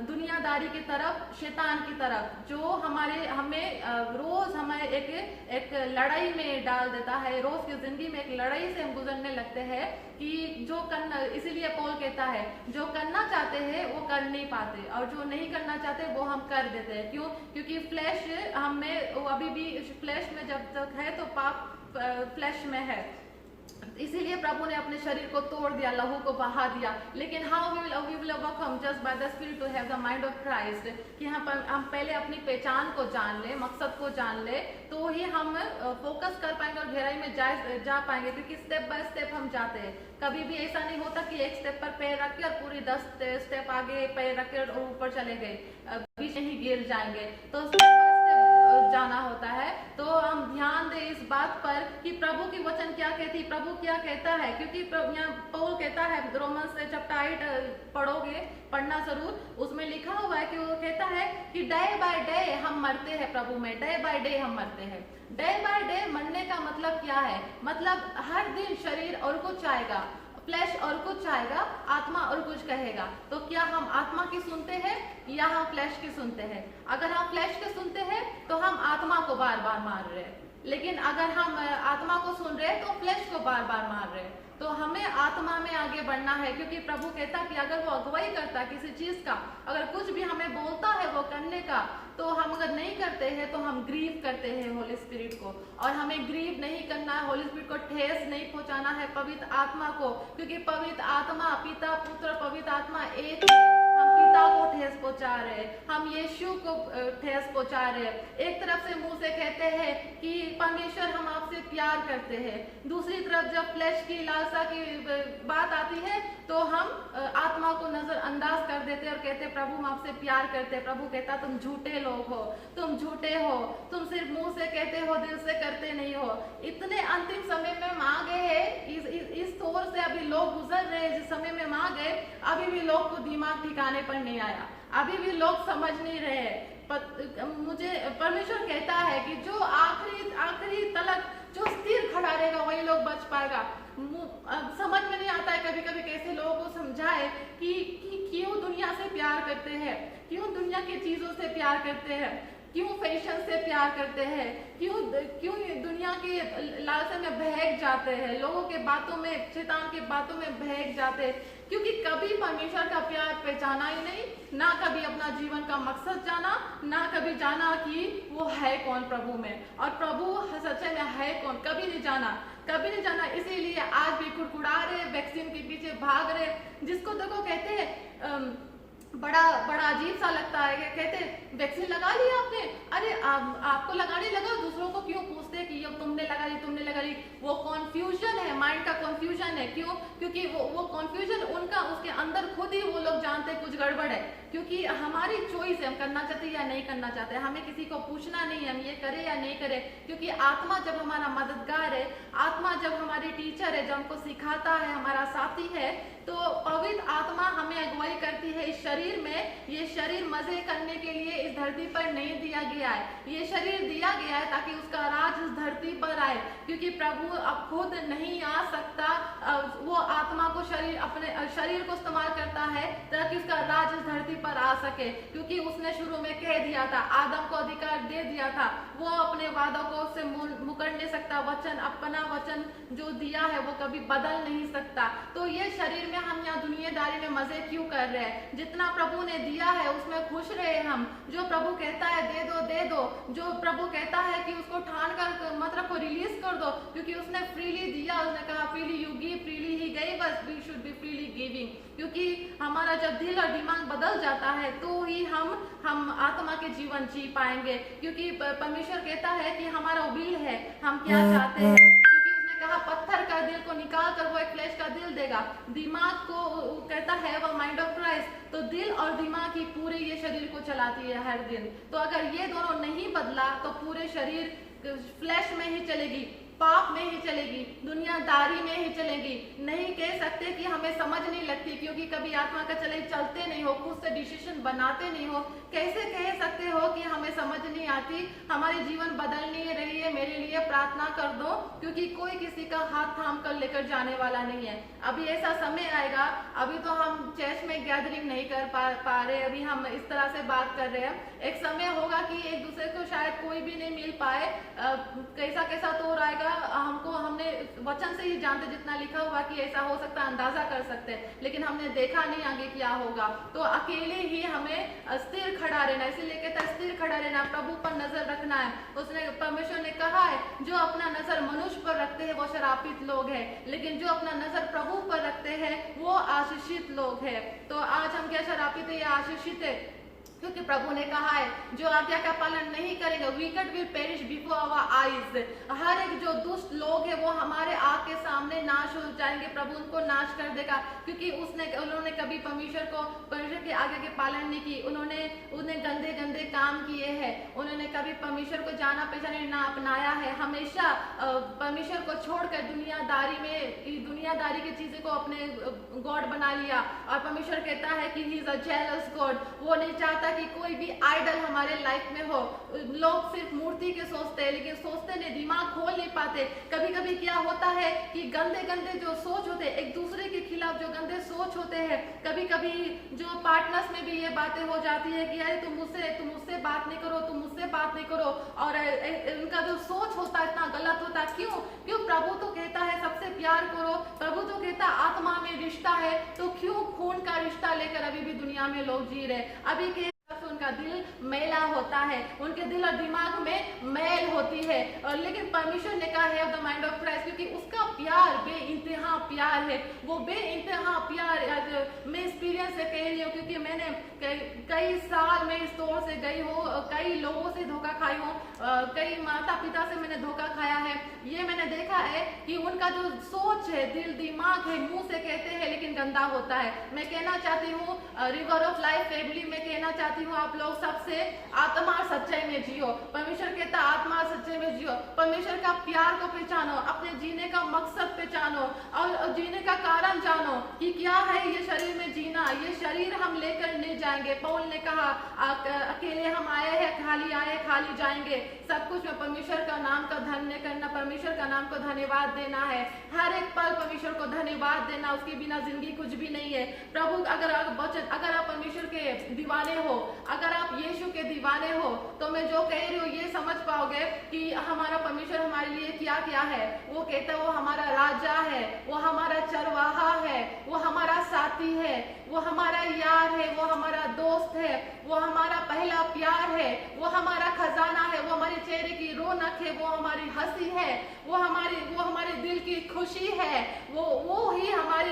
दुनियादारी की तरफ, शैतान की तरफ, जो हमें रोज हमें एक लड़ाई में डाल देता है। रोज की जिंदगी में एक लड़ाई से हम गुजरने लगते हैं कि जो करना, इसीलिए पॉल कहता है जो करना चाहते हैं वो कर नहीं पाते, और जो नहीं करना चाहते वो हम कर देते हैं। क्यों? क्योंकि फ्लैश हमें अभी भी फ्लैश में जब तक है तो पाप फ्लैश में है, इसीलिए प्रभु ने अपने शरीर को तोड़ दिया, लहू को बहा दिया। लेकिन how we will overcome just by the spirit to have the mind of Christ, कि हम पहले अपनी पहचान को जान ले, मकसद को जान ले, तो ही हम फोकस कर पाएंगे और गहराई में जा पाएंगे। क्योंकि स्टेप बाय स्टेप हम जाते हैं, कभी भी ऐसा नहीं होता कि एक स्टेप पर पैर रख के और पूरी 10 स्टेप आगे पैर रख के और ऊपर चले गए, बीच में ही गिर जाएंगे। तो जाना होता है। तो हम ध्यान दें इस बात पर कि प्रभु की वचन क्या कहती, प्रभु क्या कहता है। क्योंकि पौल कहता है, रोमन्स चैप्टर 8 पढ़ोगे, पढ़ना जरूर, उसमें लिखा हुआ है कि वो कहता है कि डे बाय डे हम मरते हैं प्रभु में, डे बाय डे हम मरते हैं। डे बाय डे मरने का मतलब क्या है? मतलब हर दिन शरीर और कुछ चाहेगा, फ्लैश और कुछ चाहेगा, आत्मा और कुछ कहेगा। तो क्या हम आत्मा की सुनते हैं या हम फ्लैश की सुनते हैं? अगर हम फ्लैश के सुनते हैं तो हम आत्मा को बार बार मार रहे हैं, लेकिन अगर हम आत्मा को सुन रहे हैं तो फ्लैश को बार बार मार रहे हैं। तो हमें आत्मा में आगे बढ़ना है, क्योंकि प्रभु कहता कि अगर वो अगुवाई करता किसी चीज का, अगर कुछ भी हमें बोलता है वो करने का, तो हम अगर नहीं करते हैं तो हम ग्रीव करते हैं होली स्पिरिट को। और हमें ग्रीव नहीं करना है, होली स्पिरिट को ठेस नहीं पहुंचाना है, पवित्र आत्मा को, क्योंकि पवित्र आत्मा, पिता पुत्र पवित्र आत्मा एक है। हम पिता को ठेस पहुंचा रहे, हम यीशु को ठेस पहुंचा रहे। एक तरफ से मुंह से कहते हैं कि परमेश्वर हम आपसे प्यार करते हैं, दूसरी तरफ जब फ्लैश की लालसा की बात आती है तो हम आत्मा को नजरअंदाज कर देते और कहते प्रभु हम आपसे प्यार करते। प्रभु कहता तुम झूठे लोग हो, तुम झूठे हो, तुम सिर्फ मुंह से कहते हो, दिल से करते नहीं हो। इतने अंतिम समय में हम आ गए हैं, इस दौर से अभी लोग गुजर रहे हैं, जिस समय में हम आ गए अभी भी लोग को दिमाग ठिकाने पर नहीं आया, अभी भी लोग समझ नहीं रहे। मुझे परमेश्वर कहता है कि जो आखिरी तलक जो स्थिर खड़ा रहेगा वही लोग बच पाएगा। समझ में नहीं आता है कभी कभी कैसे लोगों को समझाए कि क्यों दुनिया से प्यार करते हैं, क्यों दुनिया की चीजों से प्यार करते हैं, क्यों फैशन से प्यार करते हैं, क्यों दुनिया की लालसा में बहक जाते हैं, लोगों के बातों में, शैतान की बातों में बहक जाते हैं। क्योंकि कभी परमेश्वर का प्यार पहचाना ही नहीं, ना कभी अपना जीवन का मकसद जाना, ना कभी जाना कि वो है कौन प्रभु में, और प्रभु सच्चे में है कौन, कभी नहीं जाना, कभी नहीं जाना। इसीलिए आज भी कुड़कुड़ा रहे, वैक्सीन के पीछे भाग रहे, जिसको देखो कहते हैं बड़ा अजीब सा लगता है कि कहते वैक्सीन लगा लिया आपने, अरे आपको लगाने लगा, दूसरों को क्यों पूछते कि ये तुमने लगा ली। वो कॉन्फ्यूजन है, माइंड का कॉन्फ्यूजन है। क्यों? क्योंकि वो कॉन्फ्यूजन उनका, उसके अंदर खुद ही वो लोग जानते कुछ गड़बड़ है। क्योंकि हमारी चॉइस है, हम करना चाहते हैं या नहीं करना चाहते, हमें किसी को पूछना नहीं है हम ये करें या नहीं करें। क्योंकि आत्मा जब हमारा मददगार है, आत्मा जब हमारी टीचर है, जब हमको सिखाता है, हमारा साथी है, तो पवित्र आत्मा हमें अगुवाई करती है इस शरीर शरीर में, ये शरीर मजे करने के लिए इस धरती पर नहीं दिया गया है। ये शरीर दिया गया है ताकि उसका राज इस धरती पर आए, क्योंकि प्रभु अब खुद नहीं आ सकता। वो आत्मा को शरीर, अपने शरीर को इस्तेमाल करता है ताकि उसका राज इस धरती पर आ सके, क्योंकि उसने शुरू में कह दिया था, आदम को अधिकार दे दिया था, वो अपने वादों को उससे मुकर नहीं सकता। वचन, अपना वचन जो दिया है वो कभी बदल नहीं सकता। तो ये शरीर में हम यहाँ दुनियादारी में मजे क्यों कर रहे हैं? जितना प्रभु ने दिया है उसमें खुश रहे हम। जो प्रभु कहता है दे दो दे दो, जो प्रभु कहता है कि उसको ठान कर मत रखो, रिलीज कर दो, क्योंकि उसने फ्रीली दिया। उसने कहा freely you give freely he gave, but we should be freely giving. क्योंकि हमारा जब दिल और दिमाग बदल जाता है तो ही हम आत्मा के जीवन जी पाएंगे। क्योंकि परमेश्वर कहता है कि हमारा विल है, हम क्या चाहते हैं। क्योंकि उसने कहा पत्थर का दिल को निकाल कर वो एक फ्लेश का दिल देगा। दिमाग को कहता है वो माइंड ऑफ क्राइस्ट। तो दिल और दिमाग ही पूरे ये शरीर को चलाती है हर दिन। तो अगर ये दोनों नहीं बदला तो पूरे शरीर फ्लैश में ही चलेगी, पाप में ही चलेगी, दुनियादारी में ही चलेगी। नहीं कह सकते कि हमें समझ नहीं लगती, क्योंकि कभी आत्मा का चलते नहीं हो, खुद से डिसीजन बनाते नहीं हो। कैसे कह सकते हो कि हमें समझ नहीं आती, हमारे जीवन बदल नहीं रही है? मेरे लिए प्रार्थना कर दो, क्योंकि कोई किसी का हाथ थाम कर लेकर जाने वाला नहीं है। अभी ऐसा समय आएगा, अभी तो हम चर्च में गैदरिंग नहीं कर पा रहे, अभी हम इस तरह से बात कर रहे हैं। एक समय होगा कि एक दूसरे को शायद कोई भी नहीं मिल पाए। कैसा कैसा तो आएगा, हमने वचन से ही जानते, जितना लिखा हुआ कि ऐसा हो सकता है अंदाजा कर सकते हैं, लेकिन हमने देखा नहीं आगे क्या होगा। तो अकेले ही हमें स्थिर खड़ा रहना, इसीलिए कहता है स्थिर खड़ा रहना, प्रभु पर नजर रखना है। उसने, परमेश्वर ने कहा है जो अपना नजर मनुष्य पर रखते हैं वो श्रापित लोग हैं, लेकिन जो अपना नजर प्रभु पर रखते हैं वो आशीषित लोग हैं। तो आज हम क्या श्रापित है या आशीषित है? क्योंकि प्रभु ने कहा है जो आज्ञा का पालन नहीं करेगा, wicked will perish before our eyes. हर एक जो दुष्ट लोग है वो हमारे आंख के सामने नाश हो जाएंगे, प्रभु उनको नाश कर देगा। क्योंकि उन्होंने कभी परमेश्वर की आज्ञा के पालन नहीं की, उन्हें गंदे गंदे काम किए हैं, उन्होंने कभी परमेश्वर को जाना पहचाना ना अपनाया है। हमेशा परमेश्वर को छोड़कर दुनियादारी की चीजें को अपने गॉड बना लिया। और परमेश्वर कहता है कि he is a jealous God, वो नहीं चाहता कि कोई भी आइडल हमारे लाइफ में हो। लोग सिर्फ मूर्ति के सोचते हैं, लेकिन सोचते नहीं, दिमाग खोल नहीं पाते। कभी कभी क्या होता है कि गंदे गंदे जो सोच होते हैं, एक दूसरे के खिलाफ जो गंदे सोच होते हैं, कभी कभी जो पार्टनर्स में भी ये बातें हो जाती है कि अरे तुम मुझसे बात नहीं करो, तुम मुझसे बात नहीं करो। और उनका जो सोच होता है इतना गलत होता है। क्यों? प्रभु तो कहता है सबसे प्यार करो, प्रभु तो कहता है आत्मा में रिश्ता है, तो क्यों खून का रिश्ता लेकर अभी भी दुनिया में लोग जी रहे? अभी के उनका दिल मैला होता है, उनके दिल और दिमाग में मैल होती है। और लेकिन परमेश्वर ने कहा है द माइंड ऑफ क्राइस्ट, क्योंकि उसका प्यार बेइंतहा प्यार है। वो बेइंतहा प्यार मैं एक्सपीरियंस से कह रही हूँ, क्योंकि मैंने कई साल में इस तौर से गई हूँ, कई लोगों से धोखा खाई हूँ, कई माता पिता से मैंने धोखा खाया है। ये मैंने देखा है कि उनका जो सोच है, दिल दिमाग है, मुंह से कहते हैं लेकिन गंदा होता है। मैं कहना चाहती हूँ रिवर ऑफ लाइफ फैमिली में कहना चाहती हूँ आप लोग सबसे आत्मा और सच्चाई में जियो। परमेश्वर कहता आत्मा और सच्चाई में जियो, परमेश्वर का प्यार को पहचानो, अपने जीने का मकसद पहचानो और जीने का कारण जानो कि क्या है ये शरीर में जीना। ये शरीर हम लेकर नहीं जाएंगे। पौल ने कहा अकेले हम आए हैं, खाली जाएंगे। सब कुछ में परमेश्वर का नाम का धन्य करना, परमेश्वर का नाम को धन्यवाद देना है। हर एक पल परमेश्वर को धन्यवाद देना, उसके बिना जिंदगी कुछ भी नहीं है। प्रभु अगर आप परमेश्वर के दीवाने हो, अगर आप यीशु के दीवाने हो, तो मैं जो कह रही हूँ ये समझ पाओगे कि हमारा परमेश्वर हमारे लिए क्या क्या है। वो कहता है वो हमारा राजा है, वो हमारा चरवाहा है, वो हमारा साथी है, वो हमारा यार है, वो हमारा दोस्त है, वो हमारा पहला प्यार है, वो हमारा खजाना है, वो हमारे चेहरे की रौनक है, वो हमारी हंसी है, वो हमारे दिल की खुशी है, वो ही हमारी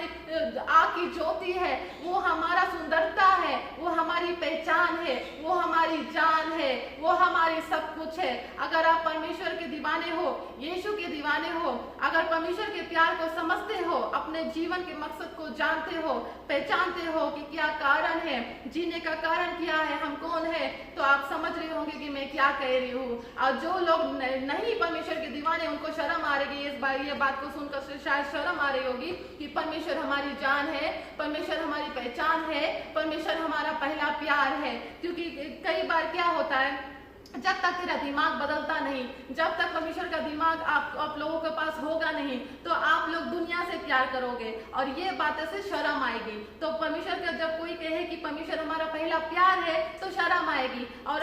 आँख की ज्योति है, वो हमारा सुंदरता है, वो हमारी पहचान है, वो हमारी जान है, वो हमारी सब कुछ है। अगर आप परमेश्वर के दीवाने हो, यीशु के दीवाने हो, अगर परमेश्वर के प्यार को समझते हो, अपने जीवन के मकसद को जानते हो, पहचानते हो कि क्या कारण है, जीने का कारण क्या है, हम कौन है, तो आप समझ रहे होंगे कि मैं क्या कह रही हूँ। और जो लोग नहीं परमेश्वर के दीवाने, उनको शर्म आ रही है ये बात बात को सुनकर शायद शर्म आ रही होगी कि परमेश्वर हमारी जान है, परमेश्वर हमारी पहचान है, परमेश्वर हमारा पहला प्यार है। क्योंकि कई बार क्या होता है, जब तक तेरा दिमाग बदलता नहीं, जब तक परमेश्वर का दिमाग आप लोगों के पास होगा नहीं, तो आप लोग दुनिया से प्यार करोगे और ये बातें से शर्म आएगी। तो परमेश्वर का जब कोई कहे कि परमेश्वर हमारा पहला प्यार है तो शर्म आएगी, और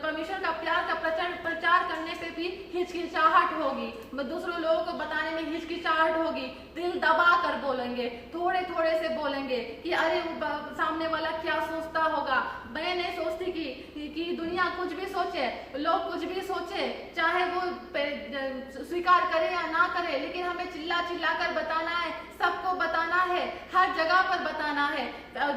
परमेश्वर का प्यार का प्रचार करने पे भी हिचकिचाहट होगी, दूसरों लोगों को बताने में हिचकिचाहट होगी, दिल दबा कर बोलेंगे, थोड़े थोड़े से बोलेंगे कि अरे सामने वाला क्या सोचता होगा। मैं नहीं सोचती कि दुनिया कुछ भी सोचे, लोग कुछ भी सोचे, चाहे वो स्वीकार करे या ना करे, लेकिन हमें चिल्ला चिल्ला कर बताना है, सबको बताना है, हर जगह पर बताना है।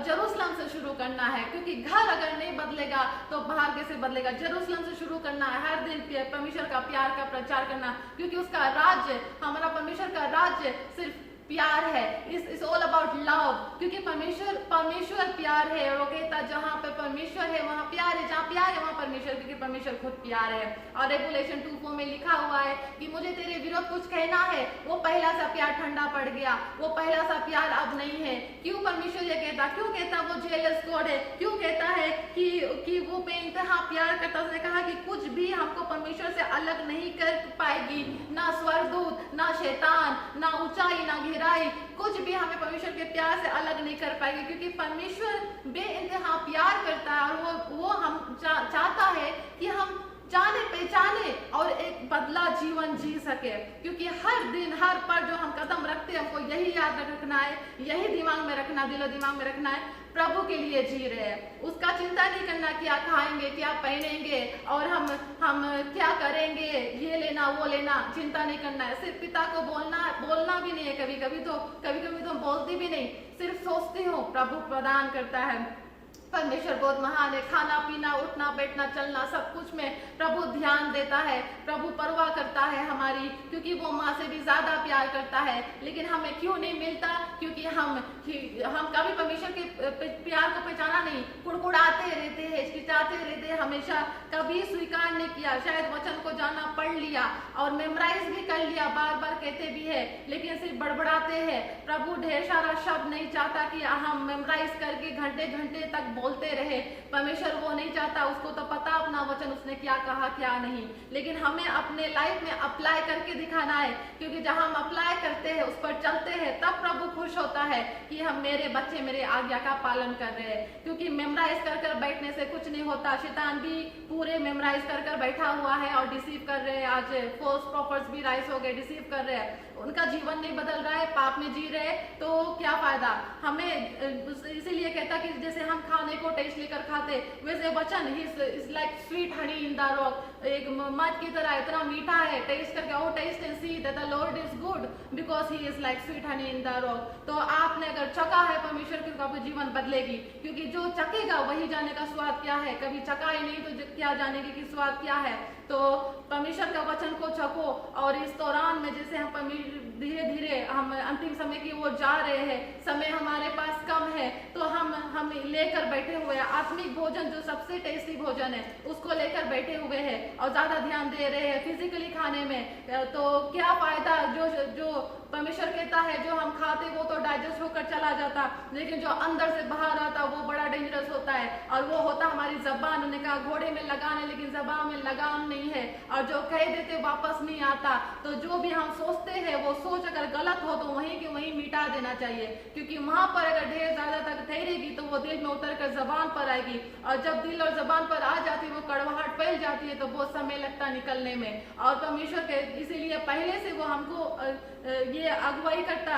जेरूसलम से शुरू करना है, क्योंकि घर अगर नहीं बदलेगा तो बाहर कैसे बदलेगा। जेरूसलम से शुरू करना है, हर दिन परमेश्वर का प्यार का प्रचार करना, क्योंकि उसका राज्य, हमारा परमेश्वर का राज्य सिर्फ प्यार है। इट्स ऑल अबाउट लव, क्योंकि परमेश्वर प्यार है। और वो कहता जहाँ पे परमेश्वर है वहाँ प्यार है, जहाँ प्यार है वहाँ परमेश्वर, क्योंकि परमेश्वर खुद प्यार है। और रेवलेशन 2:4 में लिखा हुआ है कि मुझे तेरे विरुद्ध कुछ कहना है, वो पहला सा प्यार ठंडा पड़ गया, वो पहला सा प्यार अब नहीं है। क्यों परमेश्वर ये कहता, क्यों कहता वो जेलस गॉड है, क्यों कहता है कि वो बेइंतहा प्यार करता। उसने कहा कि कुछ भी हमको परमेश्वर से अलग नहीं कर पाएगी, ना स्वर्गदूत, ना शैतान, ना ऊंचाई, ना गहराई, कुछ भी हमें परमेश्वर के प्यार से अलग नहीं कर पाएगी। क्योंकि परमेश्वर बेइंतहा प्यार करता है, और वो हम चाहता है कि हम जाने पहचाने और एक बदला जीवन जी सके। क्योंकि हर दिन हर पल जो हम कदम रखते हैं, हमको यही याद रखना है, यही दिमाग में रखना, दिलो दिमाग में रखना है, प्रभु के लिए जी रहे हैं। उसका चिंता नहीं करना क्या खाएंगे, क्या पहनेंगे, और हम क्या करेंगे, ये लेना वो लेना, चिंता नहीं करना है। सिर्फ पिता को बोलना भी नहीं है, कभी कभी तो बोलती भी नहीं, सिर्फ सोचती हूँ। प्रभु प्रदान करता है, परमेश्वर बहुत महान है। खाना पीना, उठना बैठना, चलना, सब कुछ में प्रभु ध्यान देता है, प्रभु परवाह करता है हमारी, क्योंकि वो माँ से भी ज्यादा प्यार करता है। लेकिन हमें क्यों नहीं मिलता, क्योंकि हम कभी परमेश्वर के प्यार को पहचाना नहीं, कुड़कुड़ाते रहते हैं, हिचकिचाते रहते हैं, हमेशा कभी स्वीकार नहीं किया। शायद वचन को जाना पढ़ लिया और मेमोराइज भी कर लिया, बार बार कहते भी है, लेकिन सिर्फ बड़बड़ाते हैं। प्रभु ढेर सारा शब्द नहीं चाहता कि हम मेमोराइज करके घंटे घंटे तक बोलते रहे। परमेश्वर वो नहीं चाहता, उसको तो पता अपना वचन उसने क्या कहा क्या नहीं, लेकिन हमें अपने लाइफ में अप्लाई करके दिखाना है। क्योंकि जब हम अप्लाई करते हैं, उस पर चलते हैं, तब प्रभु खुश होता है कि हम मेरे बच्चे मेरे आज्ञा का पालन कर रहे हैं। क्योंकि मेमोराइज कर बैठने से कुछ नहीं होता। शैतान भी पूरे मेमोराइज कर बैठा हुआ है और डिसीव कर रहे हैं। आज फॉल्स प्रॉफिट्स भी राइज हो गए, डिसीव कर रहे हैं, उनका जीवन नहीं बदल रहा है, पाप में जी रहे, तो क्या फायदा हमें। इसीलिए कहता कि जैसे हम खाने को टेस्ट लेकर खाते, वैसे वचन is like sweet honey in the rock, एक मध की तरह इतना मीठा है, टेस्ट करके O taste and see that the Lord is good because he is like sweet honey in the rock. तो आपने अगर चखा है परमेश्वर की, तो आपका जीवन बदलेगी। क्योंकि जो चखेगा वही जाने का स्वाद क्या है, कभी चखा ही नहीं तो क्या जानेगी कि स्वाद क्या है। तो परमेश्वर का वचन को चखो। और इस दौरान में जैसे हम धीरे धीरे हम अंतिम समय की ओर जा रहे हैं, समय हमारे पास कम है, तो हम लेकर बैठे हुए हैं आत्मिक भोजन, जो सबसे टेस्टी भोजन है, उसको लेकर बैठे हुए हैं और ज्यादा ध्यान दे रहे हैं फिजिकली खाने में। तो क्या फायदा, जो परमेश्वर कहता है जो हम खाते वो तो डाइजेस्ट होकर चला जाता, लेकिन जो अंदर से बाहर आता वो बड़ा डेंजरस होता है, और वो होता हमारी जबान। उन्होंने कहा घोड़े में लगान है लेकिन जबान में लगाम नहीं है, और जो कह देते वापस नहीं आता। तो जो भी हम सोचते हैं वो सोच अगर गलत हो तो वहीं के वहीं मिटा देना चाहिए, क्योंकि वहां पर अगर ढेर ज्यादा तक ठहरेगी तो वो दिल में उतर कर जबान पर आएगी, और जब दिल और जबान पर आ जाती है वो कड़वाहट फैल जाती है, तो बहुत समय लगता निकलने में। और परमेश्वर के इसीलिए पहले से वो हमको ये अगुवाई करता,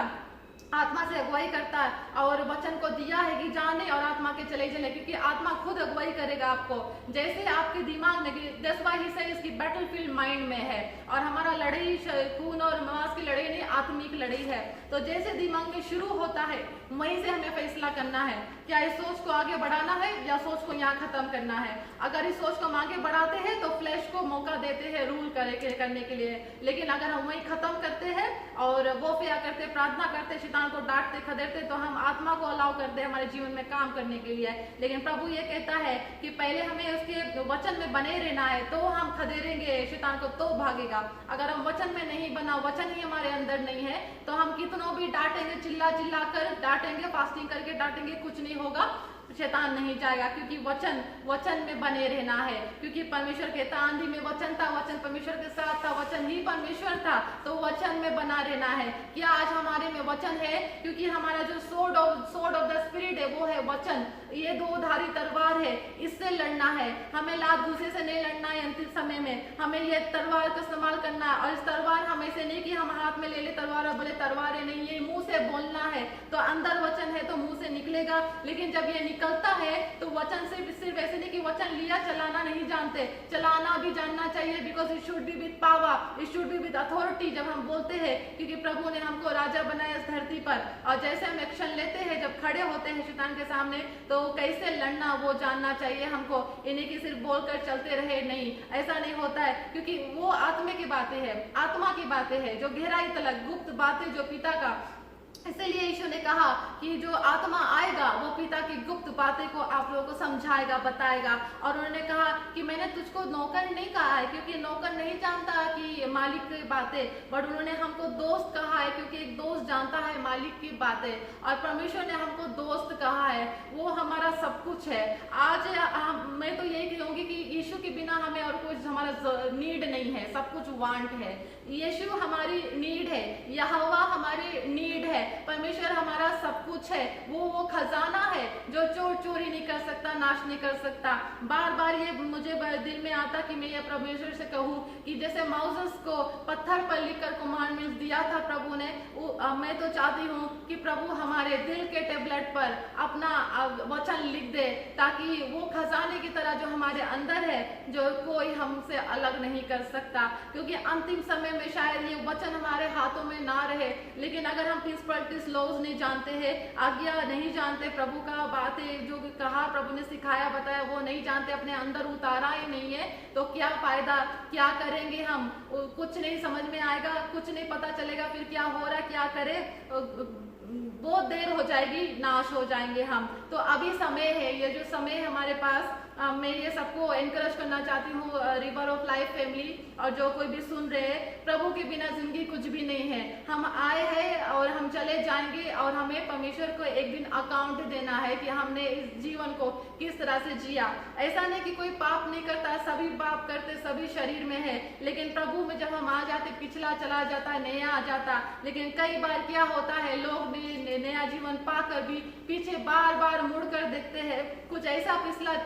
आत्मा से अगुवाई करता है, और वचन को दिया है कि जाने और आत्मा के चले चले, क्योंकि आत्मा खुद अगुवाई करेगा आपको। जैसे आपके दिमाग में, दैट्स व्हाई ही सेड इसकी बैटलफील्ड माइंड में है, और हमारा लड़ाई खून और मांस की लड़ाई नहीं, आत्मिक लड़ाई है। तो जैसे दिमाग में शुरू होता है वहीं से हमें फैसला करना है, क्या इस सोच को आगे बढ़ाना है या सोच को यहाँ खत्म करना है। अगर इस सोच को हम आगे बढ़ाते हैं तो फ्लैश को मौका देते हैं रूल करने के लिए, लेकिन अगर हम वहीं खत्म करते हैं और वो क्या करते, प्रार्थना करते, शैतान को डांटते खदेड़ते तो हम आत्मा को अलाउ करते हैं हमारे जीवन में काम करने के लिए। लेकिन प्रभु ये कहता है कि पहले हमें उसके वचन में बने रहना है, तो हम खदेड़ेंगे शैतान को तो भागेगा। अगर हम वचन में नहीं बना, वचन ही हमारे अंदर नहीं है, तो हम कितनों भी डांटेंगे, चिल्ला चिल्ला कर डांटेंगे, फास्टिंग करके डांटेंगे, कुछ नहीं होगा, शैतान नहीं जाएगा। क्योंकि वचन में बने रहना है। क्योंकि परमेश्वर कहता आंधी में वचन था, वचन परमेश्वर के साथ था, वचन ही परमेश्वर था, तो वचन में बना रहना है। क्या आज हमारे में वचन है? क्योंकि हमारा जो सोर्ड ऑफ द स्पिरिट है वो है वचन। ये दो धारी तलवार है, इससे लड़ना है। हमें लात घूसे से नहीं लड़ना है। अंतिम समय में हमें ये तलवार का इस्तेमाल करना है। और इस तलवार हमें से नहीं कि हम हाथ में ले ले तलवार और बोले तलवार है, नहीं, ये मुंह से बोलना है। तो अंदर वचन है तो मुंह से निकलेगा। लेकिन जब ये निकलता है तो वचन से सिर्फ ऐसे नहीं कि वचन लिया चलाना नहीं जानते, चलाना भी जानना चाहिए। Because it should be with power, it should be with authority. जब हम बोलते हैं, क्योंकि प्रभु ने हमको राजा बनाया इस धरती पर, और जैसे हम एक्शन लेते हैं, जब खड़े होते हैं शैतान के सामने, तो कैसे लड़ना वो जानना चाहिए हमको। इन्हीं की सिर्फ बोलकर चलते रहे, नहीं, ऐसा नहीं होता है। क्योंकि वो आत्मा की बातें हैं, आत्मा की बातें हैं, जो गहराई तलक गुप्त बातें जो पिता का। इसलिए यीशु ने कहा कि जो आत्मा आएगा वो पिता की गुप्त बातें को आप लोगों को समझाएगा, बताएगा। और उन्होंने कहा कि मैंने तुझको नौकर नहीं कहा है, क्योंकि नौकर नहीं जानता कि मालिक की बातें, बट उन्होंने हमको दोस्त कहा है, क्योंकि एक दोस्त जानता है मालिक की बातें। और परमेश्वर ने हमको दोस्त कहा है, वो हमारा सब कुछ है। आज मैं तो यही कहूँगी कि यीशु के बिना हमें और कुछ हमारा नीड नहीं है, सब कुछ वांट है। यीशु हमारी नीड है, यहोवा हमारी नीड है, परमेश्वर हमारा सब कुछ है। वो खजाना है जो चोर चोरी नहीं कर सकता, नाश नहीं कर सकता। बार बार ये मुझे दिल में आता कि मैं ये परमेश्वर से कहूँ कि जैसे मौसेस को पत्थर पर लिखकर कमांडमेंट्स दिया था प्रभु ने, मैं तो चाहती हूँ कि प्रभु हमारे दिल के टेबलेट पर अपना वचन लिख दे, ताकि वो खजाने की तरह जो हमारे अंदर है, जो कोई हमसे अलग नहीं कर सकता। क्योंकि अंतिम समय में शायद ये वचन हमारे हाथों में ना रहे, लेकिन अगर हम प्रिंसिपलिटीज लॉज नहीं जानते हैं, आज्ञा नहीं जानते, प्रभु का बातें जो कहा प्रभु ने सिखाया बताया वो नहीं जानते, अपने अंदर उतारा ही नहीं है, तो क्या फायदा, क्या करेंगे हम? कुछ नहीं समझ में आएगा, कुछ नहीं पता चलेगा फिर क्या हो रहा है, क्या करे, बहुत देर हो जाएगी, नाश हो जाएंगे हम। तो अभी समय है, ये जो समय हमारे पास, मैं ये सबको एनकरेज करना चाहती हूँ, रिवर ऑफ लाइफ फैमिली, और जो कोई भी सुन रहे हैं, प्रभु के बिना जिंदगी कुछ भी नहीं है। हम आए हैं और हम चले जाएंगे, और हमें परमेश्वर को एक दिन अकाउंट देना है कि हमने इस जीवन को किस तरह से जिया। ऐसा नहीं कि कोई पाप नहीं करता, सभी पाप करते, सभी शरीर में है, लेकिन प्रभु में जब हम आ जाते, पिछला चला जाता, नया आ जाता। लेकिन कई बार क्या होता है, लोग नया जीवन पाकर भी पीछे बार बार मुड़ कर देखते हैं। कुछ ऐसा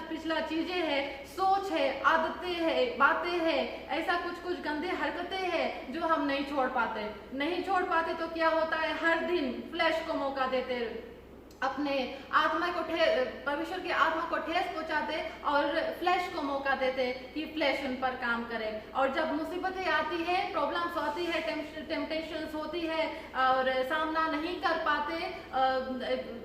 पिछला चीजें है, सोच है, आदतें है, बातें है, ऐसा कुछ गंदे हरकतें हैं जो हम नहीं छोड़ पाते। तो क्या होता है, हर दिन फ्लैश को मौका देते, अपने आत्मा को परमेश्वर की आत्मा को ठेस पहुंचाते, और फ्लैश को मौका देते कि फ्लैश उन पर काम करे। और जब मुसीबतें आती है, प्रॉब्लम्स आती है, टेम्पटेशंस होती है, और सामना नहीं कर पाते,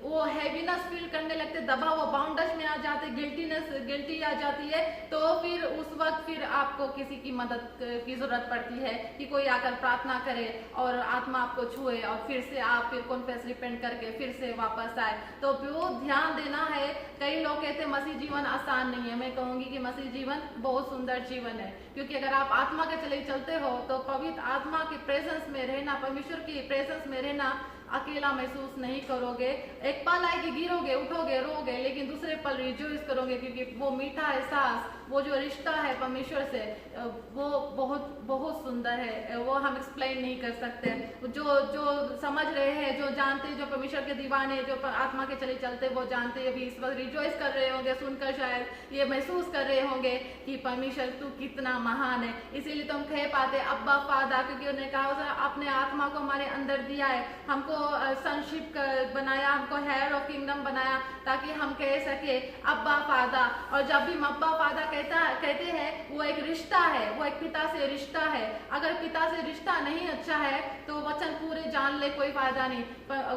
वो हैवीनेस फील करने लगते, दबाव, वो बाउंडर्स में आ जाते, गिल्टी आ जाती है, तो फिर उस वक्त फिर आपको किसी की मदद की जरूरत पड़ती है कि कोई आकर प्रार्थना करे और आत्मा आपको छुए, और फिर से आप फिर कॉन्फेस रिपेंट करके फिर से वापस आए। तो बहुत ध्यान देना है। कई लोग कहते मसीह जीवन आसान नहीं है, मैं कहूंगी कि मसीह जीवन बहुत सुंदर जीवन है। क्योंकि अगर आप आत्मा के चलते हो, तो पवित्र आत्मा की प्रेजेंस में रहना, परमेश्वर की प्रेजेंस में रहना, अकेला महसूस नहीं करोगे। एक पल आएगी, गिरोगे, उठोगे, रोगे, लेकिन दूसरे पल रिजॉइस करोगे, क्योंकि वो मीठा एहसास, वो जो रिश्ता है परमेश्वर से, वो बहुत बहुत सुंदर है, वो हम एक्सप्लेन नहीं कर सकते। जो समझ रहे हैं, जो जानते हैं, जो परमेश्वर के दीवाने, जो आत्मा के चलते, वो जानते हैं, अभी इस वक्त रिजॉइस कर रहे होंगे, सुनकर शायद ये महसूस कर रहे होंगे कि परमेश्वर तू कितना महान है। इसीलिए तो हम कह पाते अब्बा फादर, क्योंकि उन्होंने कहा अपने आत्मा को हमारे अंदर दिया है, हमको सनशिप बनाया, हमको हेयर ऑफ किंगडम बनाया, ताकि हम कह सके अब्बा फादर। और जब भी अब्बा फादर कहते हैं, वो एक रिश्ता है, वो एक पिता से रिश्ता है। अगर पिता से रिश्ता नहीं अच्छा है, तो वचन पूरे जान ले, कोई फायदा नहीं,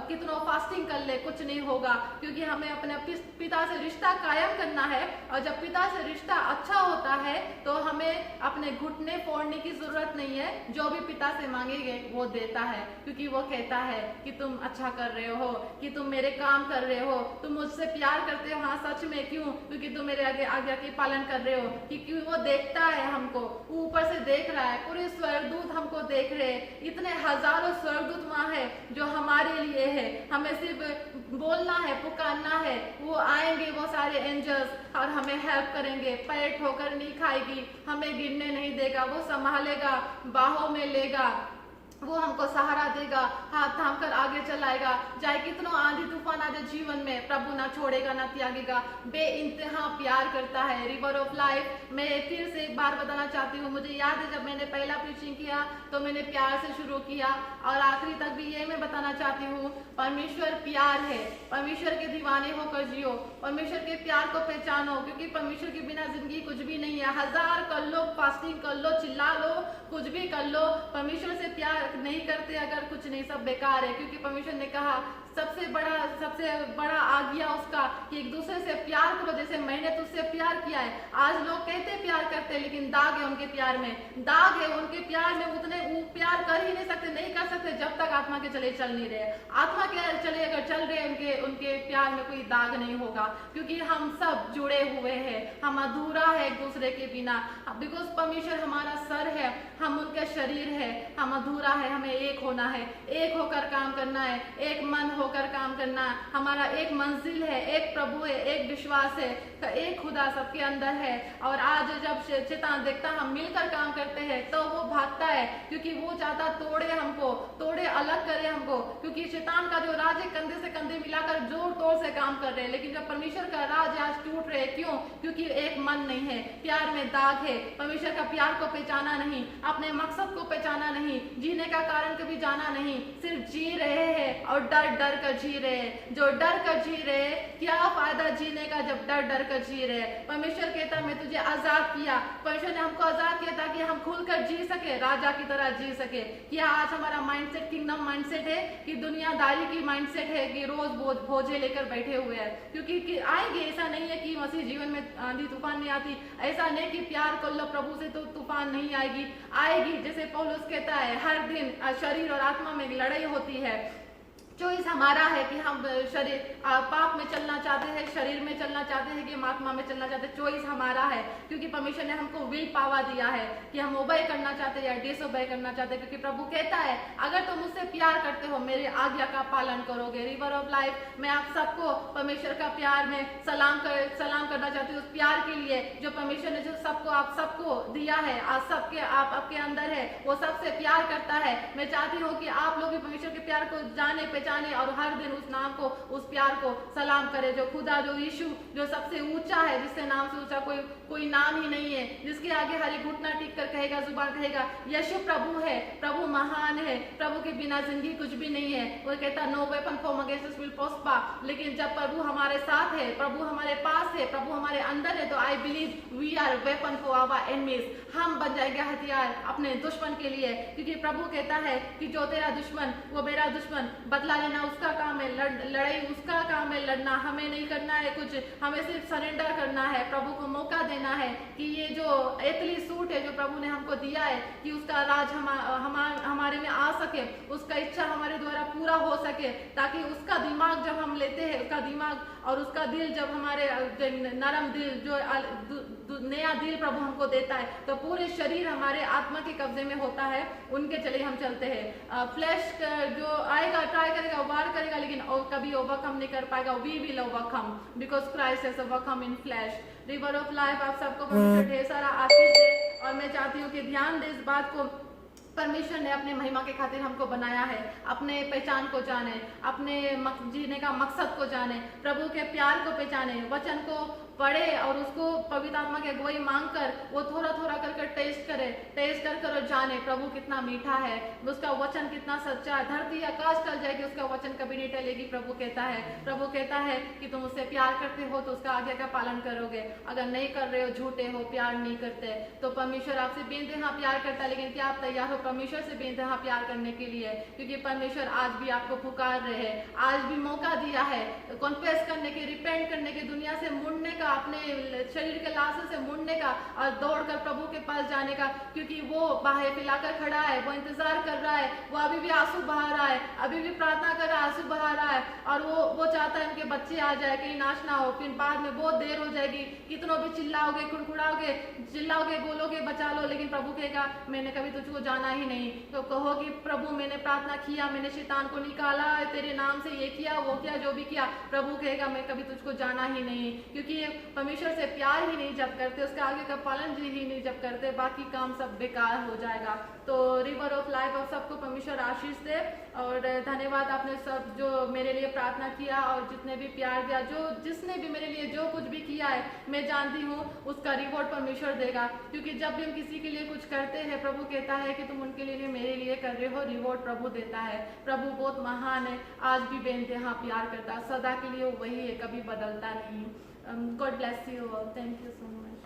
कितना फास्टिंग कर ले, कुछ नहीं होगा। क्योंकि हमें अपने पिता से रिश्ता कायम करना है, और जब पिता से रिश्ता अच्छा होता है, तो हमें अपने घुटने फोड़ने की जरूरत नहीं है। जो भी पिता से मांगेंगे वो देता है, क्योंकि वो कहता है कि तुम अच्छा कर रहे हो, कि तुम मेरे काम कर रहे हो, तुम मुझसे प्यार करते हो। हाँ सच में, क्यों? क्योंकि तुम मेरे आगे आज्ञा की पालन कर रहे हो। कि क्यों? वो देखता है हमको, ऊपर से देख रहा है, पूरे स्वर्गदूत हमको देख रहे हैं, इतने हजारों स्वर्गदूत वहाँ है जो हमारे लिए है। हमें सिर्फ बोलना है, पुकारना है, वो आएंगे, वो सारे एंजल्स, और हमें हेल्प करेंगे। पैर ठोकर नहीं खाएगी, हमें गिरने नहीं देगा, वो संभालेगा, बाहों में लेगा, वो हमको सहारा देगा, हाथ थाम कर आगे चलाएगा। चाहे कितना आंधी तूफान आ जाए जीवन में, प्रभु ना छोड़ेगा ना त्यागेगा। बेइंतहा प्यार करता है। रिवर ऑफ लाइफ, मैं फिर से एक बार बताना चाहती हूँ, मुझे याद है जब मैंने पहला प्रीचिंग किया तो मैंने प्यार से शुरू किया, और आखिरी तक भी ये मैं बताना चाहती हूँ, परमेश्वर प्यार है। परमेश्वर के दीवाने होकर जियो, परमेश्वर के प्यार को पहचानो, क्योंकि परमेश्वर के बिना जिंदगी कुछ भी नहीं है। 1000 कर लो, फास्टिंग कर लो, चिल्ला लो, कुछ भी कर लो, परमेश्वर से प्यार नहीं करते अगर कुछ नहीं, सब बेकार है। क्योंकि परमेश्वर ने कहा सबसे बड़ा आज्ञा उसका कि एक दूसरे से प्यार करो जैसे मैंने तुझसे प्यार किया है। आज लोग कहते प्यार करते हैं, लेकिन दाग है उनके प्यार में, दाग है उनके प्यार में। उतने प्यार कर ही नहीं सकते, नहीं कर सकते जब तक आत्मा के चले चल नहीं रहे। आत्मा के चले अगर चल रहे, उनके प्यार में कोई दाग नहीं होगा, क्योंकि हम सब जुड़े हुए हैं। हम अधूरा है एक दूसरे के बिना, बिकॉज परमेश्वर हमारा सर है, हम उनका शरीर है, हम अधूरा है। हमें एक होना है, एक होकर काम करना है, एक मन होकर काम करना है। हमारा एक मंजिल है, एक प्रभु है, एक विश्वास है, एक खुदा सबके अंदर है। और आज जब शैतान देखता हम मिलकर काम करते हैं तो वो भागता है, क्योंकि वो चाहता तोड़े हमको, तोड़े, अलग करे हमको। क्योंकि शैतान का जो राज है कंधे से कंधे मिलाकर जोर तोड़ से काम कर रहे हैं, लेकिन जब परमेश्वर का राज आज टूट रहे, क्यों? क्योंकि एक मन नहीं है, प्यार में दाग है। परमेश्वर का प्यार को पहचाना नहीं, अपने मकसद को पहचाना नहीं, जीने का कारण कभी जाना नहीं, सिर्फ जी रहे हैं और डर डर कर जी रहे हैं। जो डर कर जी रहे हैं, क्या फायदा जीने का जब डर डर कर जी रहे हैं? परमेश्वर कहता मैं तुझे आजाद किया, परमेश्वर ने हमको आजाद किया ताकि हम खुलकर जी सके, राजा की तरह जी सके। क्या आज हमारा माइंडसेट किंगडम माइंडसेट है कि दुनियादारी की माइंडसेट है, कि रोज भोजे लेकर बैठे हुए हैं? क्योंकि आएंगे, ऐसा नहीं है कि मसीह जीवन में आंधी तूफान नहीं आती, ऐसा नहीं कि प्यार कर लो प्रभु से तो तूफान नहीं आएगी। जैसे पौलुस कहता है हर दिन शरीर और आत्मा में लड़ाई होती है। चॉइस हमारा है कि हम शरीर पाप में चलना चाहते हैं, शरीर में चलना चाहते हैं, कि हम आत्मा में चलना चाहते हैं। चॉइस हमारा है, क्योंकि परमेश्वर ने हमको विल पावर दिया है कि हम ओबे करना चाहते हैं या डिसओबे करना चाहते हैं। क्योंकि प्रभु कहता है अगर तुम मुझसे प्यार करते हो, मेरे आज्ञा का पालन करोगे। रिवर ऑफ लाइफ, मैं आप सबको परमेश्वर का प्यार में सलाम करना चाहती हूँ, उस प्यार के लिए जो परमेश्वर ने जो आप सबको दिया है, आज आपके अंदर है, वो सबसे प्यार करता है। मैं चाहती हूँ कि आप लोग भी परमेश्वर के प्यार को जाने और हर दिन उस नाम को, उस प्यार को सलाम करे, जो खुदा, जो यीशु, जो सबसे ऊंचा है, जिससे नाम से ऊंचा कोई नाम ही नहीं है, जिसके आगे हर एक घुटना टिक कर कहेगा, जुबान कहेगा यीशु प्रभु है, प्रभु महान है, प्रभु के बिना जिंदगी कुछ भी नहीं है। वो कहता no weapon form against us will prosper. लेकिन जब प्रभु हमारे साथ है, प्रभु हमारे पास है, प्रभु हमारे अंदर है, तो I believe we are weapon for our enemies. हम बन जाएंगे हथियार अपने दुश्मन के लिए, क्योंकि प्रभु कहता है कि जो तेरा दुश्मन वो मेरा दुश्मन, बदला लेना उसका काम है, लड़ाई उसका काम है, लड़ना हमें नहीं करना है कुछ, हमें सिर्फ सरेंडर करना है, प्रभु को मौका देना है कि ये जो एतली सूट है जो प्रभु ने हमको दिया है, कि उसका राज हमारे में आ सके, उसका इच्छा हमारे द्वारा पूरा हो सके, ताकि उसका दिमाग जब हम लेते हैं, उसका दिमाग और उसका दिल जब हमारे नरम दिल, जो नया दिल प्रभु हमको देता है, तो पूरे शरीर हमारे आत्मा के कब्जे में होता है, उनके चले हम चलते हैं। फ्लैश जो आएगा ट्राई करेगा, वार करेगा, लेकिन कभी ओवरकम नहीं कर पाएगा। We will overcome because Christ has overcome in flesh. River of life, आप सबको परमेश्वर ढेर सारा आशीष दे, और मैं चाहती हूँ कि ध्यान दे इस बात को, परमेश्वर ने अपने महिमा के खातिर हमको बनाया है, अपने पहचान को जाने, अपने जीने का मकसद को जाने, प्रभु के प्यार को पहचाने, वचन को पढ़े और उसको पवित्र आत्मा की अगुवाई मांग कर वो थोड़ा थोड़ा कर टेस्ट कर और जाने प्रभु कितना मीठा है, उसका वचन कितना सच्चा है। धरती आकाश टल जाएगी, उसका वचन कभी नहीं टलेगी। प्रभु कहता है कि तुम उससे प्यार करते हो तो उसका आज्ञा का पालन करोगे। अगर नहीं कर रहे हो, झूठे हो, प्यार नहीं करते, तो परमेश्वर आपसे बेइंतहा प्यार करता है। लेकिन क्या आप तैयार हो परमेश्वर से बेइंतहा प्यार करने के लिए? क्योंकि परमेश्वर आज भी आपको पुकार रहे हैं, आज भी मौका दिया है कॉन्फेस करने के, रिपेंट करने के, दुनिया से मुड़ने का कहेगा अपने शरीर के लाशों से मुड़ने का और दौड़कर प्रभु के पास जाने का, क्योंकि वो बाहें फैलाकर खड़ा है, वो इंतजार कर रहा है, वो अभी भी आंसू बहा रहा है, अभी भी प्रार्थना कर रहा है, आंसू बहा रहा है, और वो चाहता है उनके बच्चे आ जाए, कहीं नाश ना हो, फिर बाद में बहुत देर हो जाएगी, कितनों भी चिल्लाओगे, कुड़कुड़ाओगे, चिल्लाओगे, बोलोगे बचा लो, लेकिन प्रभु कहेगा मैंने कभी तुझको जाना ही नहीं। तो कहो कि प्रभु मैंने प्रार्थना किया, मैंने शैतान को निकाला, तेरे नाम से ये किया वो किया, जो भी किया, प्रभु कहेगा मैं कभी तुझको जाना ही नहीं, क्योंकि परमेश्वर से प्यार ही नहीं जब करते, उसका आगे का पालन ही नहीं जब करते, बाकी काम सब बेकार हो जाएगा। तो रिवर ऑफ लाइफ आप सबको परमेश्वर आशीष दे, और धन्यवाद आपने सब जो मेरे लिए प्रार्थना किया और जितने भी प्यार दिया, जो जिसने भी मेरे लिए जो कुछ भी किया है, मैं जानती हूँ उसका रिवॉर्ड परमेश्वर देगा, क्योंकि जब भी हम किसी के लिए कुछ करते हैं, प्रभु कहता है कि तुम उनके लिए मेरे लिए कर रहे हो, रिवॉर्ड प्रभु देता है। प्रभु बहुत महान है, आज भी बेइंतहा प्यार करता, सदा के लिए वही है, कभी बदलता नहीं। God bless you all, thank you so much.